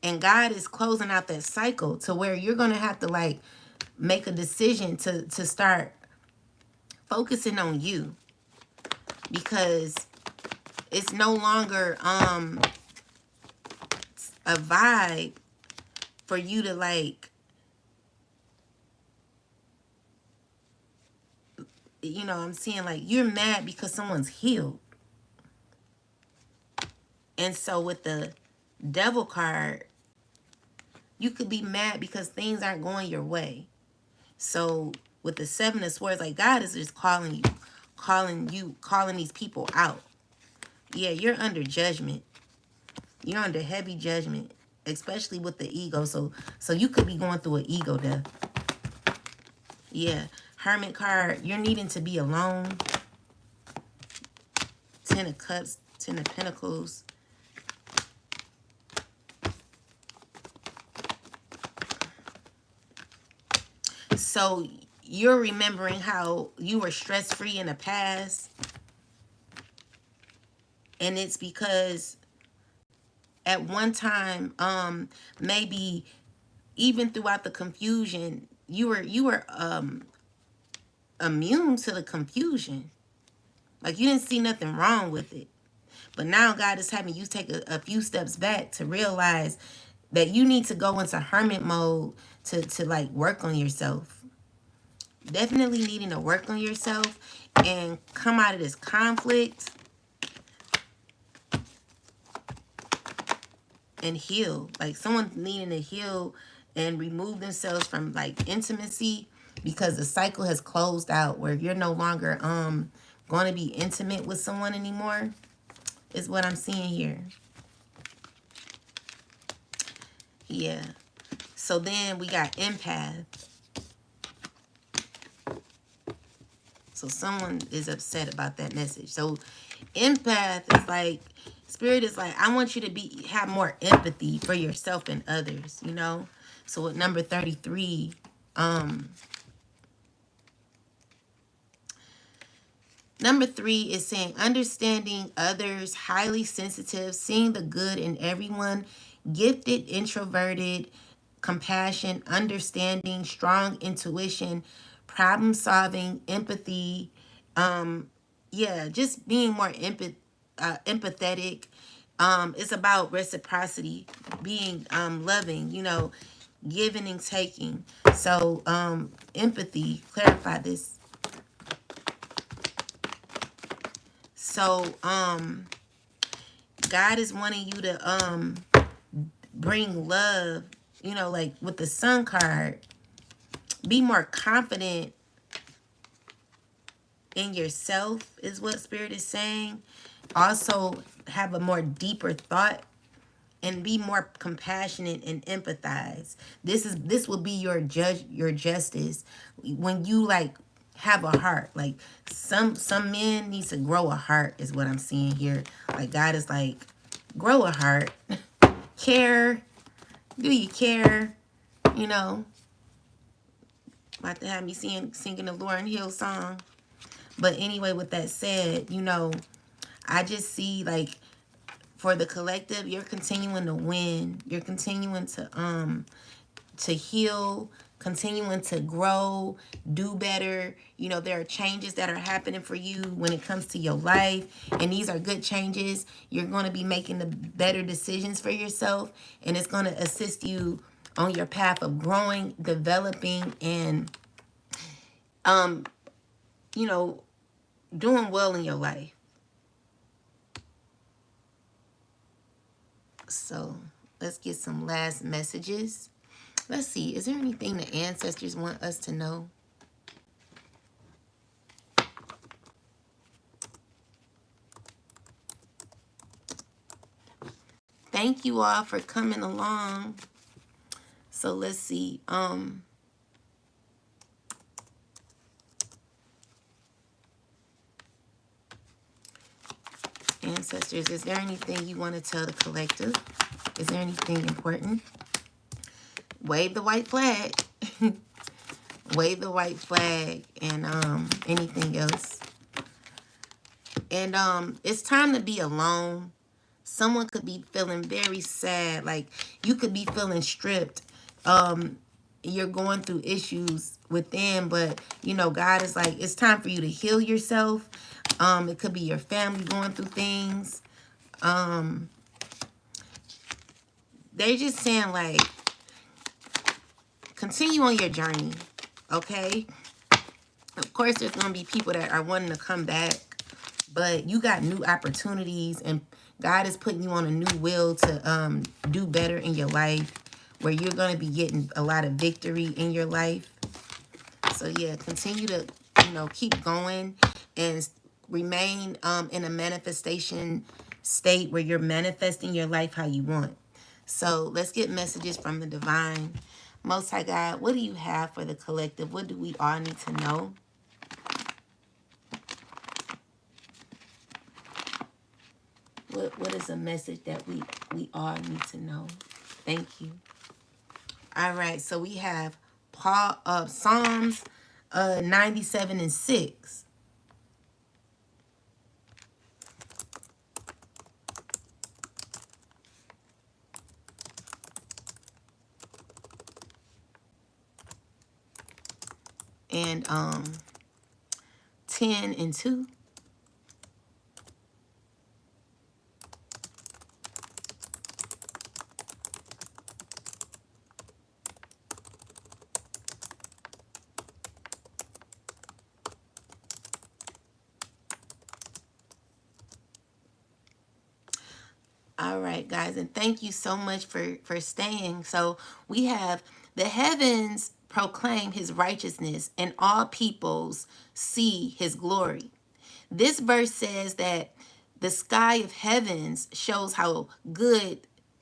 And God is closing out that cycle to where you're going to have to like make a decision to start focusing on you, because it's no longer a vibe for you to like, you know, I'm seeing like you're mad because someone's healed. And so with the devil card, you could be mad because things aren't going your way. So with the seven of swords, like God is just calling these people out. Yeah, you're under judgment. You're under heavy judgment, especially with the ego. So you could be going through an ego death. Yeah. Hermit card, you're needing to be alone. Ten of Cups, Ten of Pentacles. So you're remembering how you were stress-free in the past. And it's because at one time, maybe even throughout the confusion, you were immune to the confusion. Like you didn't see nothing wrong with it. But now God is having you take a few steps back to realize that you need to go into hermit mode to like work on yourself. Definitely needing to work on yourself and come out of this conflict and heal. Like someone needing to heal and remove themselves from like intimacy, because the cycle has closed out where you're no longer going to be intimate with someone anymore, is what I'm seeing here. Yeah. So then we got empath. So someone is upset about that message. So empath is like, Spirit is like, I want you to have more empathy for yourself and others, you know? So with number 33, number 3 is saying understanding others, highly sensitive, seeing the good in everyone, gifted, introverted, compassion, understanding, strong intuition, problem solving, empathy. Yeah, just being more empathetic. It's about reciprocity, being loving, you know, giving and taking. So empathy, clarify this. So God is wanting you to bring love, you know, like with the Sun card, be more confident in yourself is what Spirit is saying. Also have a more deeper thought and be more compassionate and empathize. This will be your justice when you like have a heart. Like some men need to grow a heart is what I'm seeing here. Like God is like, grow a heart. Care. Do you care? You know, about to have me singing the Lauryn Hill song. But anyway, with that said, you know, I just see like for the collective, you're continuing to win. You're continuing to heal, continuing to grow, do better. You know, there are changes that are happening for you when it comes to your life, and these are good changes. You're going to be making the better decisions for yourself, and it's going to assist you on your path of growing, developing, and you know, doing well in your life. So let's get some last messages. Let's see, is there anything the ancestors want us to know? Thank you all for coming along. So let's see. Ancestors, is there anything you want to tell the collective? Is there anything important? Wave the white flag. Wave the white flag. And anything else. And it's time to be alone. Someone could be feeling very sad. Like, you could be feeling stripped. You're going through issues within, but, you know, God is like, it's time for you to heal yourself. It could be your family going through things. They're just saying, like, continue on your journey, okay? Of course, there's going to be people that are wanting to come back, but you got new opportunities, and God is putting you on a new will to do better in your life, where you're going to be getting a lot of victory in your life. So, yeah, continue to, you know, keep going and remain in a manifestation state where you're manifesting your life how you want. So, let's get messages from the divine. Most High God, what do you have for the collective? What do we all need to know? What is a message that we all need to know? Thank you. All right, so we have Psalms 97 and 6. And 10 and 2. All right, guys, and thank you so much for staying. So we have the heavens proclaim his righteousness, and all peoples see his glory. This verse says that the sky of heavens shows how good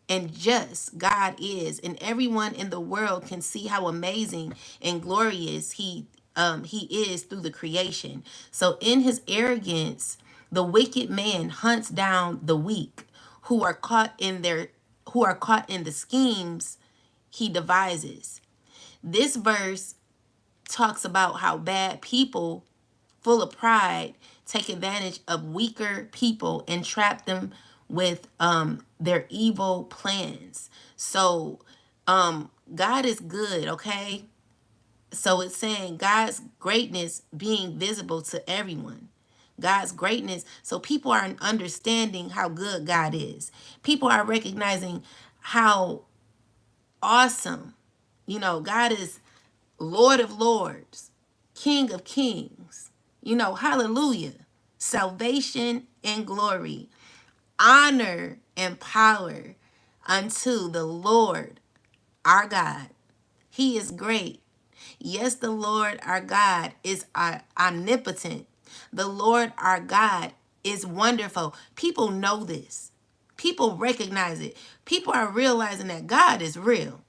and just God is, and everyone in the world can see how amazing and glorious he is through the creation. So in his arrogance, the wicked man hunts down the weak who are caught in the schemes he devises. This verse talks about how bad people full of pride take advantage of weaker people and trap them with their evil plans. So God is good, okay? So it's saying God's greatness being visible to everyone. God's greatness. So people are understanding how good God is. People are recognizing how awesome, you know, God is Lord of Lords, King of Kings. You know, hallelujah. Salvation and glory, honor and power unto the Lord our God. He is great. Yes, the Lord our God is omnipotent. The Lord our God is wonderful. People know this. People recognize it. People are realizing that God is real.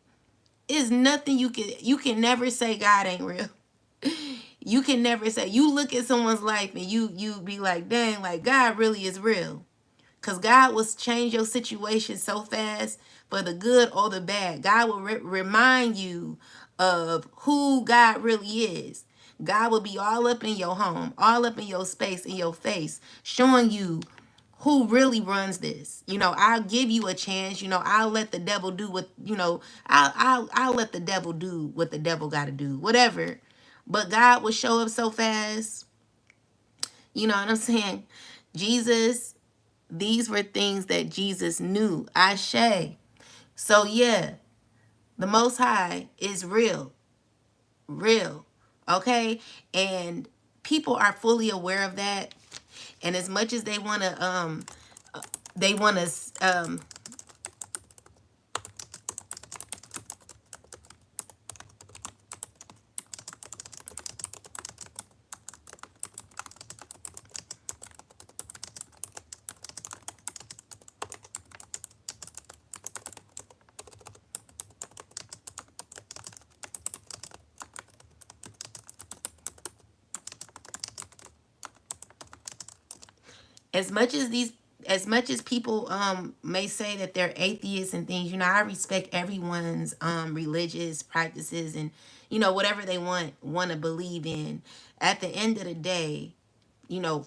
It's nothing you can never say God ain't real. You can never say, you look at someone's life and you be like, dang, like God really is real. Because God will change your situation so fast for the good or the bad. God will remind you of who God really is. God will be all up in your home, all up in your space, in your face, showing you who really runs this. You know, I'll give you a chance. You know, I'll let the devil do what, you know, I'll let the devil do what the devil got to do, whatever. But God will show up so fast. You know what I'm saying? Jesus, these were things that Jesus knew. Ashe. So yeah, the Most High is real. Real. Okay? And people are fully aware of that. And as much as they want to as much as as much as people may say that they're atheists and things, I respect everyone's religious practices and whatever they want to believe in. At the end of the day,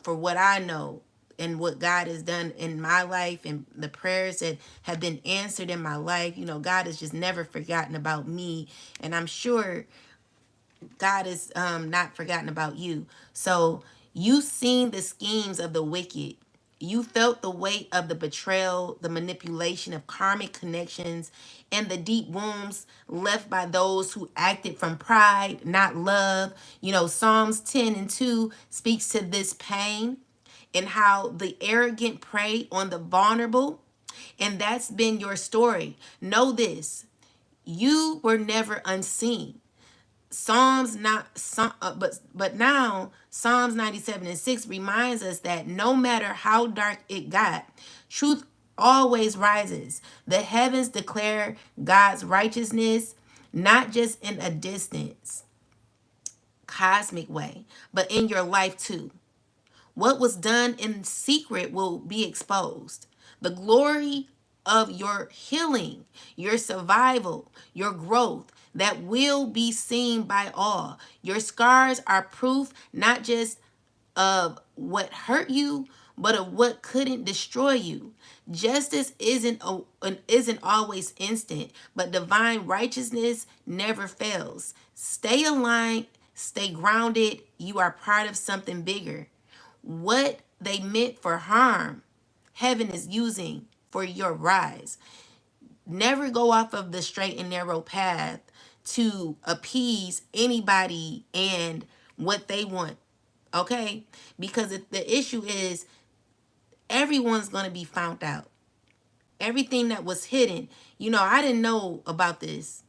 for what I know and what God has done in my life and the prayers that have been answered in my life, God has just never forgotten about me, and I'm sure God is not forgotten about you. So you seen the schemes of the wicked. You felt the weight of the betrayal, the manipulation of karmic connections, and the deep wounds left by those who acted from pride, not love. Psalms 10 and 2 speaks to this pain and how the arrogant prey on the vulnerable. And that's been your story. Know this: you were never unseen. Psalms not some, but now Psalms 97 and 6 reminds us that no matter how dark it got, truth always rises. The heavens declare God's righteousness, not just in a distance, cosmic way, but in your life too. What was done in secret will be exposed. The glory of your healing, your survival, your growth, that will be seen by all. Your scars are proof not just of what hurt you, but of what couldn't destroy you. Justice isn't always instant, but divine righteousness never fails. Stay aligned, stay grounded. You are part of something bigger. What they meant for harm, heaven is using for your rise. Never go off of the straight and narrow path to appease anybody and what they want. Okay? Because the issue is everyone's going to be found out. Everything that was hidden. I didn't know about this.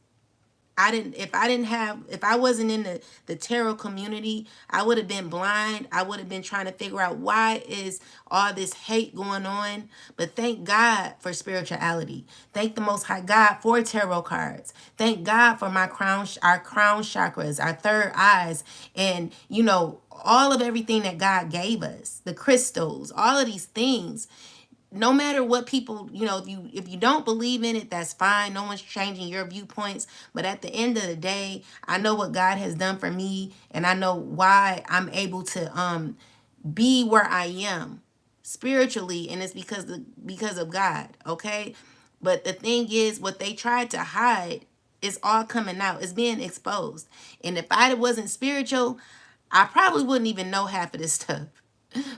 If I wasn't in the tarot community, I would have been blind. I would have been trying to figure out why is all this hate going on. But thank God for spirituality. Thank the Most High God for tarot cards. Thank God for our crown chakras, our third eyes, and all of everything that God gave us, the crystals, all of these things. No matter what people, if you don't believe in it, that's fine. No one's changing your viewpoints. But at the end of the day, I know what God has done for me, and I know why I'm able to be where I am spiritually, and it's because of God. Okay. But the thing is, what they tried to hide is all coming out. It's being exposed. And if I wasn't spiritual, I probably wouldn't even know half of this stuff.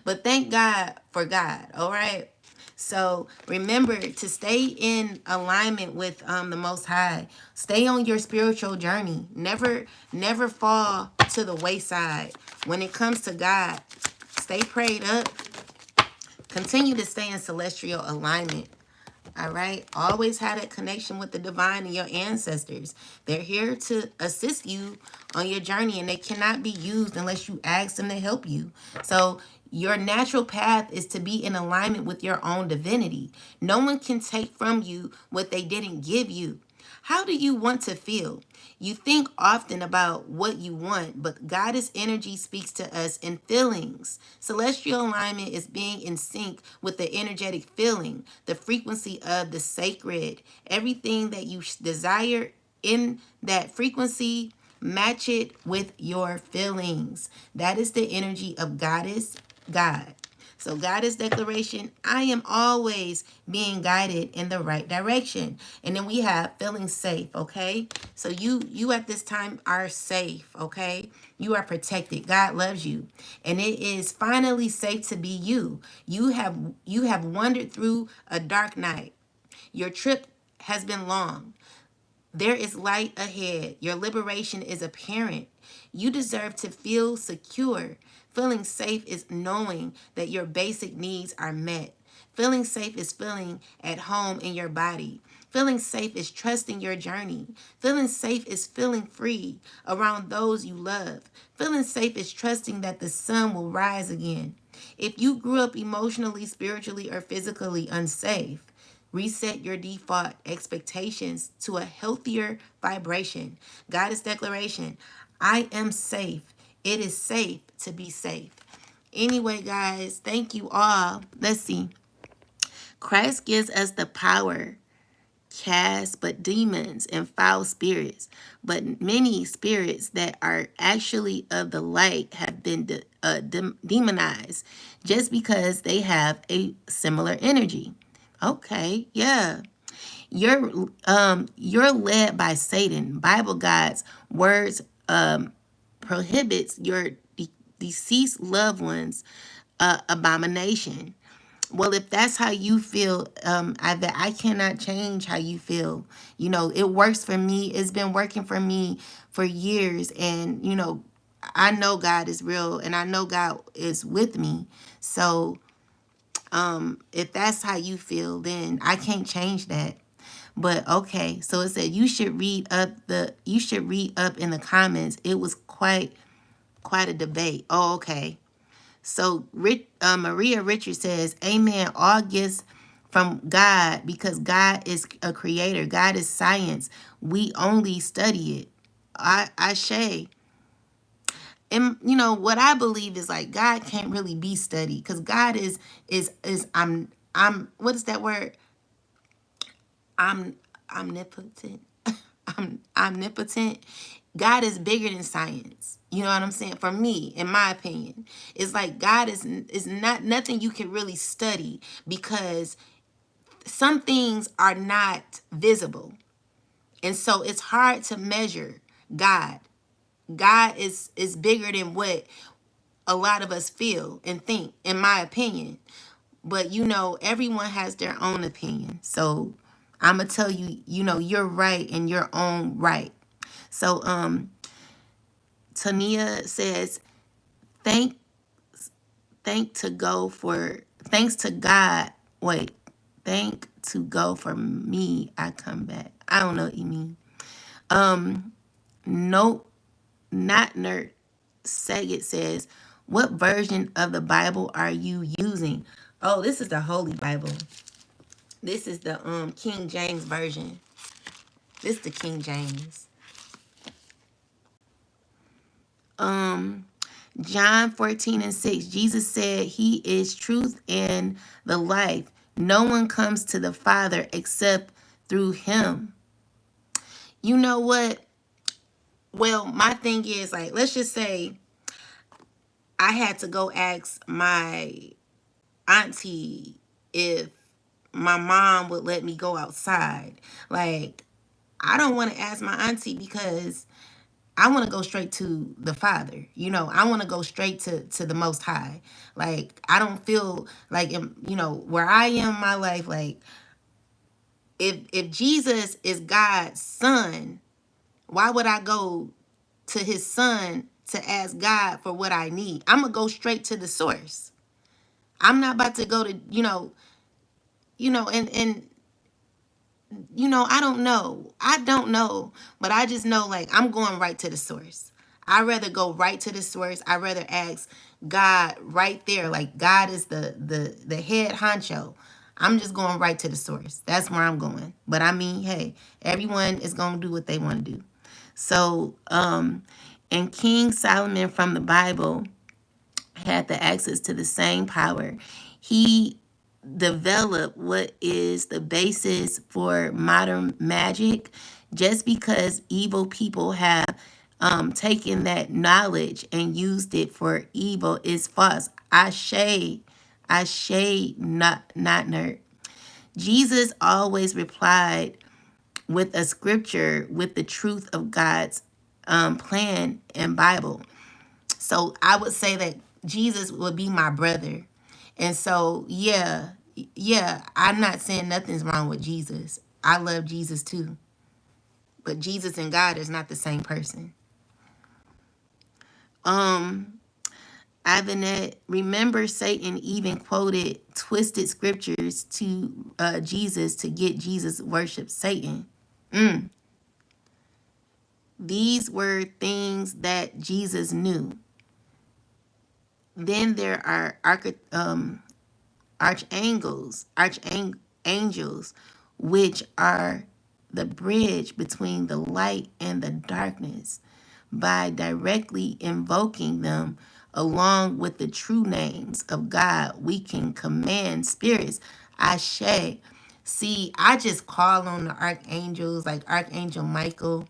But thank God for God. All right. So remember to stay in alignment with the Most High. Stay on your spiritual journey. Never fall to the wayside. When it comes to God, stay prayed up. Continue to stay in celestial alignment. All right. Always have that connection with the divine and your ancestors. They're here to assist you on your journey, and they cannot be used unless you ask them to help you. So your natural path is to be in alignment with your own divinity. No one can take from you what they didn't give you. How do you want to feel? You think often about what you want, but Goddess energy speaks to us in feelings. Celestial alignment is being in sync with the energetic feeling, the frequency of the sacred. Everything that you desire in that frequency, match it with your feelings. That is the energy of Goddess, God. So Goddess declaration, I am always being guided in the right direction. And then we have feeling safe, okay? So you at this time are safe, okay? You are protected. God loves you. And it is finally safe to be you. You have wandered through a dark night. Your trip has been long. There is light ahead. Your liberation is apparent. You deserve to feel secure. Feeling safe is knowing that your basic needs are met. Feeling safe is feeling at home in your body. Feeling safe is trusting your journey. Feeling safe is feeling free around those you love. Feeling safe is trusting that the sun will rise again. If you grew up emotionally, spiritually, or physically unsafe, reset your default expectations to a healthier vibration. Goddess declaration, I am safe. It is safe to be safe. Anyway, guys, thank you all. Let's see. Christ gives us the power cast but demons and foul spirits, but many spirits that are actually of the light have been demonized just because they have a similar energy. Okay, yeah. You're led by Satan. Bible God's words prohibits your deceased loved ones abomination. Well, if that's how you feel, I cannot change how you feel. You know, it works for me. It's been working for me for years. And, you know, I know God is real and I know God is with me. So if that's how you feel, then I can't change that. But okay, so it said you should read up in the comments. It was quite a debate. Oh, okay. So Maria Richards says, Amen. All gifts from God because God is a creator. God is science. We only study it. I say. And you know what I believe is like God can't really be studied because God is I'm what is that word? I'm omnipotent. I'm omnipotent. God is bigger than science. You know what I'm saying? For me, in my opinion, it's like God is not nothing you can really study because some things are not visible. And so it's hard to measure God. God is bigger than what a lot of us feel and think, in my opinion. But you know, everyone has their own opinion. So I'm gonna tell you, you know, you're right in your own right. So Tania says, thank thanks to God. Wait, thank to go for me. I come back. I don't know what you mean. Nope, not nerd. Saget says, what version of the Bible are you using? Oh, this is the Holy Bible. This is the King James version. This is the King James. John 14:6, Jesus said he is truth and the life. No one comes to the Father except through him. You know what? Well, my thing is like, let's just say I had to go ask my auntie if my mom would let me go outside. Like, I don't want to ask my auntie because I want to go straight to the Father. You know, I want to go straight to the Most High. Like, I don't feel like, you know, where I am in my life, like, if Jesus is God's son, why would I go to his son to ask God for what I need? I'm going to go straight to the source. I'm not about to go to, and I don't know. I don't know. But I just know, like, I'm going right to the source. I'd rather go right to the source. I'd rather ask God right there. Like, God is the head honcho. I'm just going right to the source. That's where I'm going. But I mean, hey, everyone is going to do what they want to do. So, and King Solomon from the Bible had the access to the same power. He develop what is the basis for modern magic. Just because evil people have taken that knowledge and used it for evil is false. I shade, not nerd. Jesus always replied with a scripture with the truth of God's plan and Bible. So I would say that Jesus would be my brother. And so, yeah, I'm not saying nothing's wrong with Jesus. I love Jesus too. But Jesus and God is not the same person. Ivanette, remember Satan even quoted twisted scriptures to Jesus to get Jesus worship Satan. These were things that Jesus knew. Then there are archangels, which are the bridge between the light and the darkness. By directly invoking them, along with the true names of God, we can command spirits. Ashe. See, I just call on the archangels, like Archangel Michael.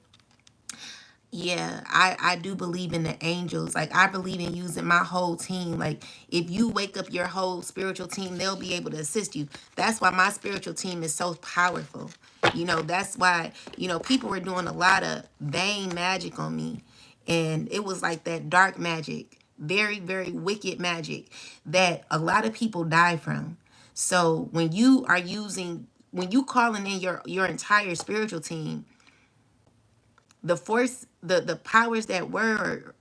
Yeah, I do believe in the angels. Like, I believe in using my whole team. Like, if you wake up your whole spiritual team, they'll be able to assist you. That's why my spiritual team is so powerful. You know, that's why, you know, people were doing a lot of vain magic on me. And it was like that dark magic, very, very wicked magic that a lot of people die from. So when you are using, when you calling in your entire spiritual team, the force, the powers that were,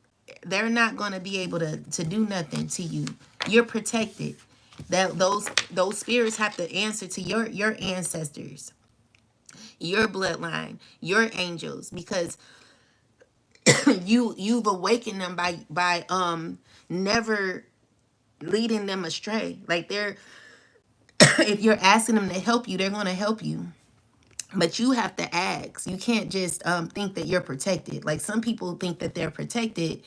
they're not going to be able to do nothing to you. You're protected. That those spirits have to answer to your ancestors, your bloodline, your angels, because you've awakened them by never leading them astray. Like, they're if you're asking them to help you, they're going to help you. But you have to ask. You can't just think that you're protected. Like, some people think that they're protected,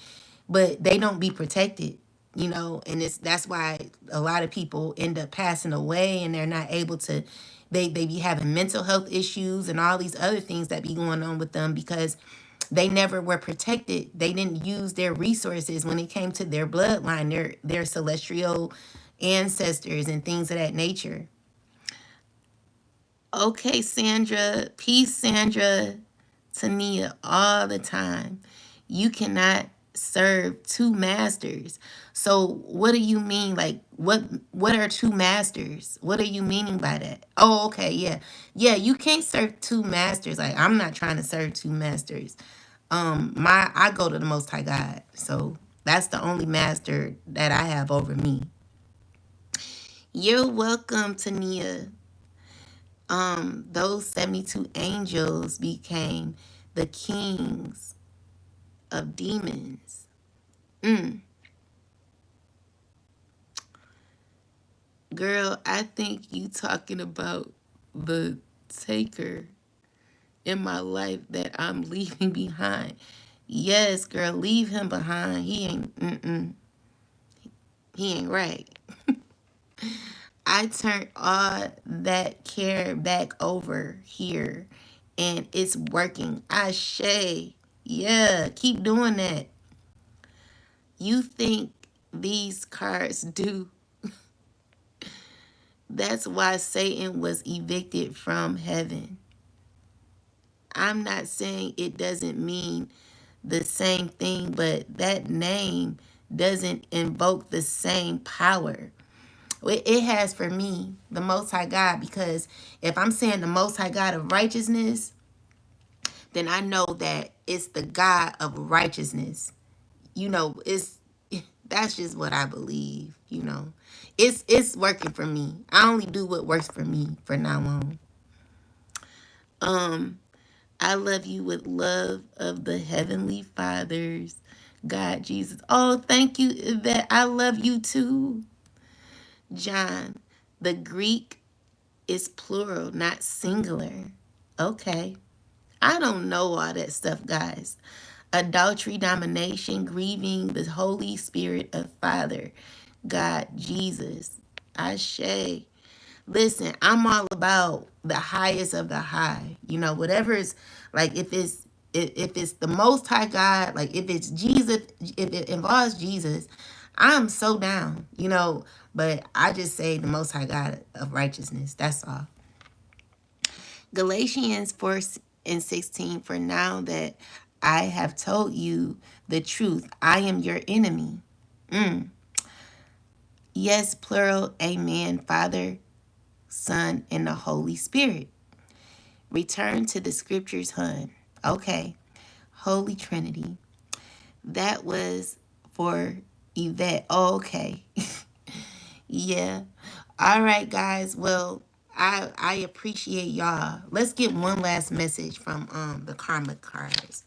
but they don't be protected, you know. And that's why a lot of people end up passing away, and they're not able to. They be having mental health issues and all these other things that be going on with them because they never were protected. They didn't use their resources when it came to their bloodline, their celestial ancestors and things of that nature. Okay, Sandra. Peace, Sandra. Tania, all the time. You cannot serve two masters. So what do you mean? Like, what are two masters? What are you meaning by that? Oh, okay, yeah. Yeah, you can't serve two masters. Like, I'm not trying to serve two masters. I go to the Most High God. So that's the only master that I have over me. You're welcome, Tania. Those 72 angels became the kings of demons. Girl, I think you talking about the taker in my life that I'm leaving behind. Yes, girl, leave him behind. He ain't right. I turned all that care back over here, and it's working. Ashe. Yeah, keep doing that. You think these cards do? That's why Satan was evicted from heaven. I'm not saying it doesn't mean the same thing, but that name doesn't invoke the same power. It has for me, the Most High God, because if I'm saying the Most High God of righteousness, then I know that it's the God of righteousness. You know, that's just what I believe, you know. It's working for me. I only do what works for me for now on. I love you with love of the Heavenly Fathers, God, Jesus. Oh, thank you, Yvette. I love you too. John, the Greek is plural, not singular. Okay. I don't know all that stuff, guys. Adultery, domination, grieving the Holy Spirit of Father, God, Jesus. Ashe. Listen, I'm all about the highest of the high. You know, whatever is, like, if it's the Most High God, like if it's Jesus, if it involves Jesus, I'm so down, you know. But I just say the Most High God of righteousness. That's all. Galatians 4:16, for now that I have told you the truth, I am your enemy. Yes, plural, amen, Father, Son, and the Holy Spirit. Return to the scriptures, hun. Okay. Holy Trinity. That was for Yvette. Oh, okay. Yeah. All right, guys. Well, I appreciate y'all. Let's get one last message from the karmic cards.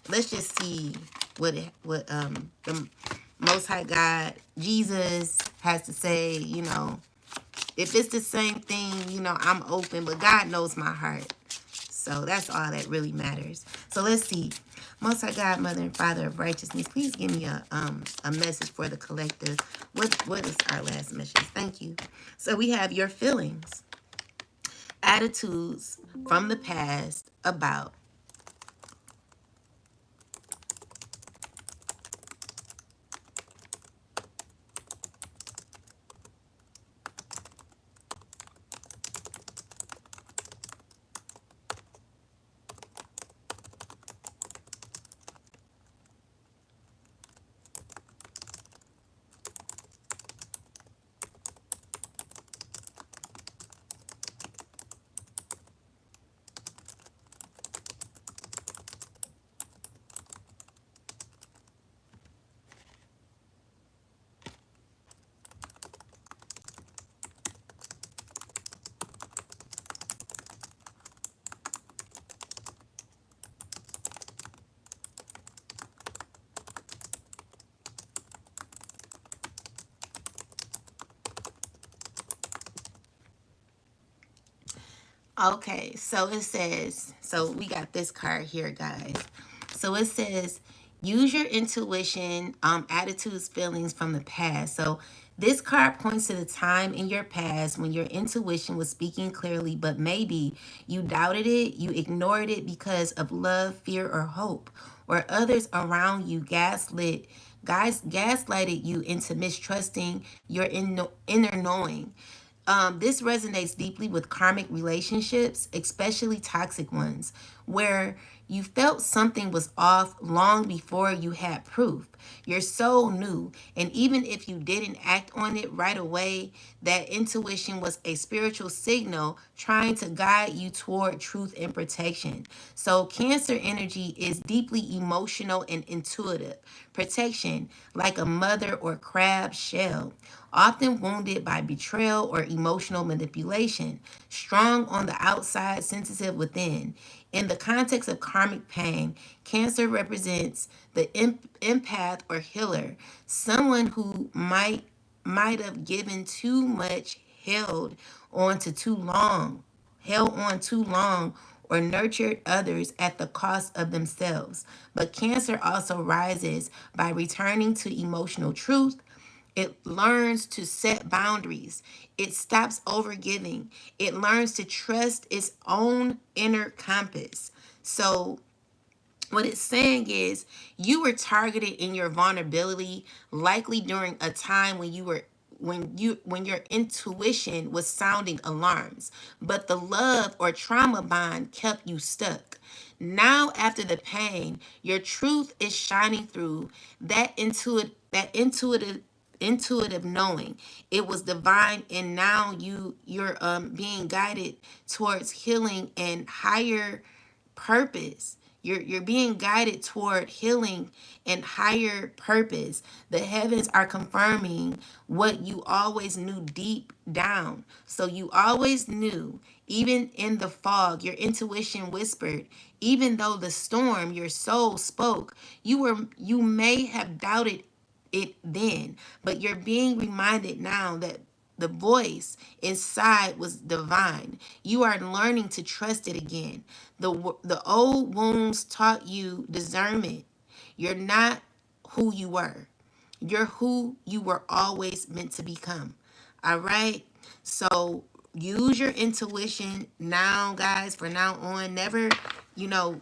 Let's just see what the Most High God, Jesus, has to say. You know, if it's the same thing, you know, I'm open, but God knows my heart. So that's all that really matters. So let's see. Most High God, Mother and Father of righteousness, please give me a message for the collective. What is our last message? Thank you. So we have your feelings, attitudes from the past about. Okay, so it says, so we got this card here, guys. So it says, use your intuition, attitudes, feelings from the past. So this card points to the time in your past when your intuition was speaking clearly, but maybe you doubted it, you ignored it because of love, fear, or hope, or others around you gaslighted you into mistrusting your inner knowing. This resonates deeply with karmic relationships, especially toxic ones, where you felt something was off long before you had proof. Your soul knew, and even if you didn't act on it right away, that intuition was a spiritual signal trying to guide you toward truth and protection. So, Cancer energy is deeply emotional and intuitive. Protection, like a mother or crab shell, often wounded by betrayal or emotional manipulation, strong on the outside, sensitive within. In the context of karmic pain, Cancer represents the empath or healer, someone who might have given too much, on to too long, held on too long, or nurtured others at the cost of themselves. But Cancer also rises by returning to emotional truth. It learns to set boundaries. It stops overgiving. It learns to trust its own inner compass. So, what it's saying is you were targeted in your vulnerability, likely during a time when when your intuition was sounding alarms, but the love or trauma bond kept you stuck. Now, after the pain, your truth is shining through. That intuitive knowing, it was divine, and now you're being guided towards healing and higher purpose. You're being guided toward healing and higher purpose. The heavens are confirming what you always knew deep down. So you always knew, even in the fog, your intuition whispered. Even though the storm, your soul spoke. You may have doubted it then, but you're being reminded now that the voice inside was divine. You are learning to trust it again. The old wounds taught you discernment. You're not who you were. You're who you were always meant to become. All right? So use your intuition now, guys, for now on. Never, you know,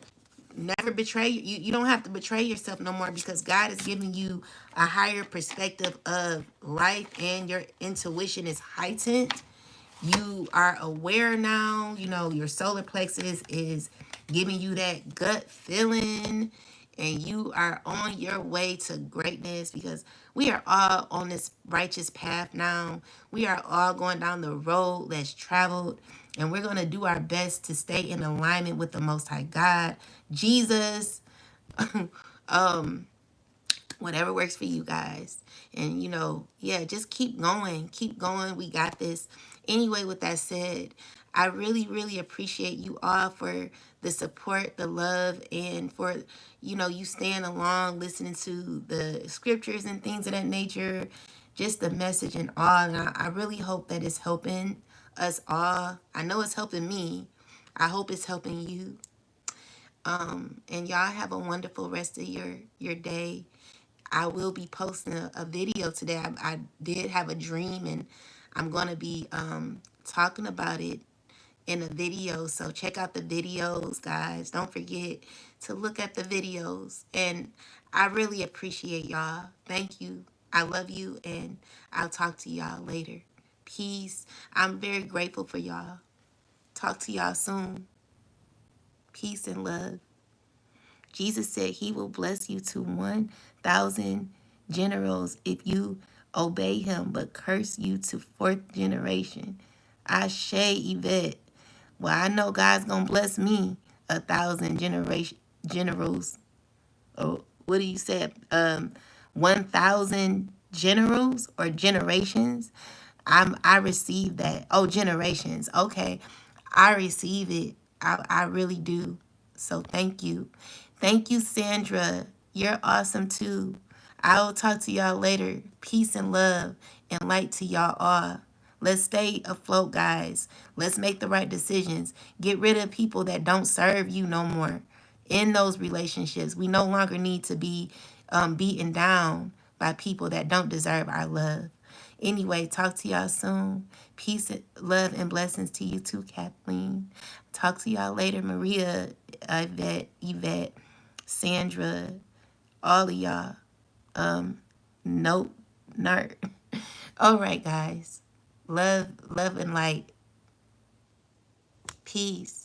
never betray you. Don't have to betray yourself no more, because God is giving you a higher perspective of life, and your intuition is heightened. You are aware now. Your solar plexus is giving you that gut feeling, and you are on your way to greatness, because we are all on this righteous path now. We are all going down the road less traveled, and we're going to do our best to stay in alignment with the Most High God, Jesus, whatever works for you guys. And yeah, just keep going. Keep going. We got this. Anyway, with that said, I really, really appreciate you all for the support, the love, and for, you staying along, listening to the scriptures and things of that nature, just the message and all. And I really hope that it's helping us all. I know it's helping me. I hope it's helping you. And y'all have a wonderful rest of your day. I will be posting a video today. I did have a dream, and I'm going to be talking about it in a video. So check out the videos, guys. Don't forget to look at the videos. And I really appreciate y'all. Thank you. I love you, and I'll talk to y'all later. Peace. I'm very grateful for y'all. Talk to y'all soon. Peace and love. Jesus said he will bless you to 1,000 generals if you obey him, but curse you to fourth generation. Ashe, Yvette. Well, I know God's going to bless me 1,000 generals. Or what do you say? 1,000 generals or generations. I receive that. Oh, generations. Okay. I receive it. I really do. So thank you. Thank you, Sandra. You're awesome too. I will talk to y'all later. Peace and love and light to y'all all. Let's stay afloat, guys. Let's make the right decisions. Get rid of people that don't serve you no more. In those relationships, we no longer need to be beaten down by people that don't deserve our love. Anyway, talk to y'all soon. Peace, love, and blessings to you too, Kathleen. Talk to y'all later, Maria, Yvette, Sandra, all of y'all. Nope, nerd. All right, guys. Love, and light. Peace.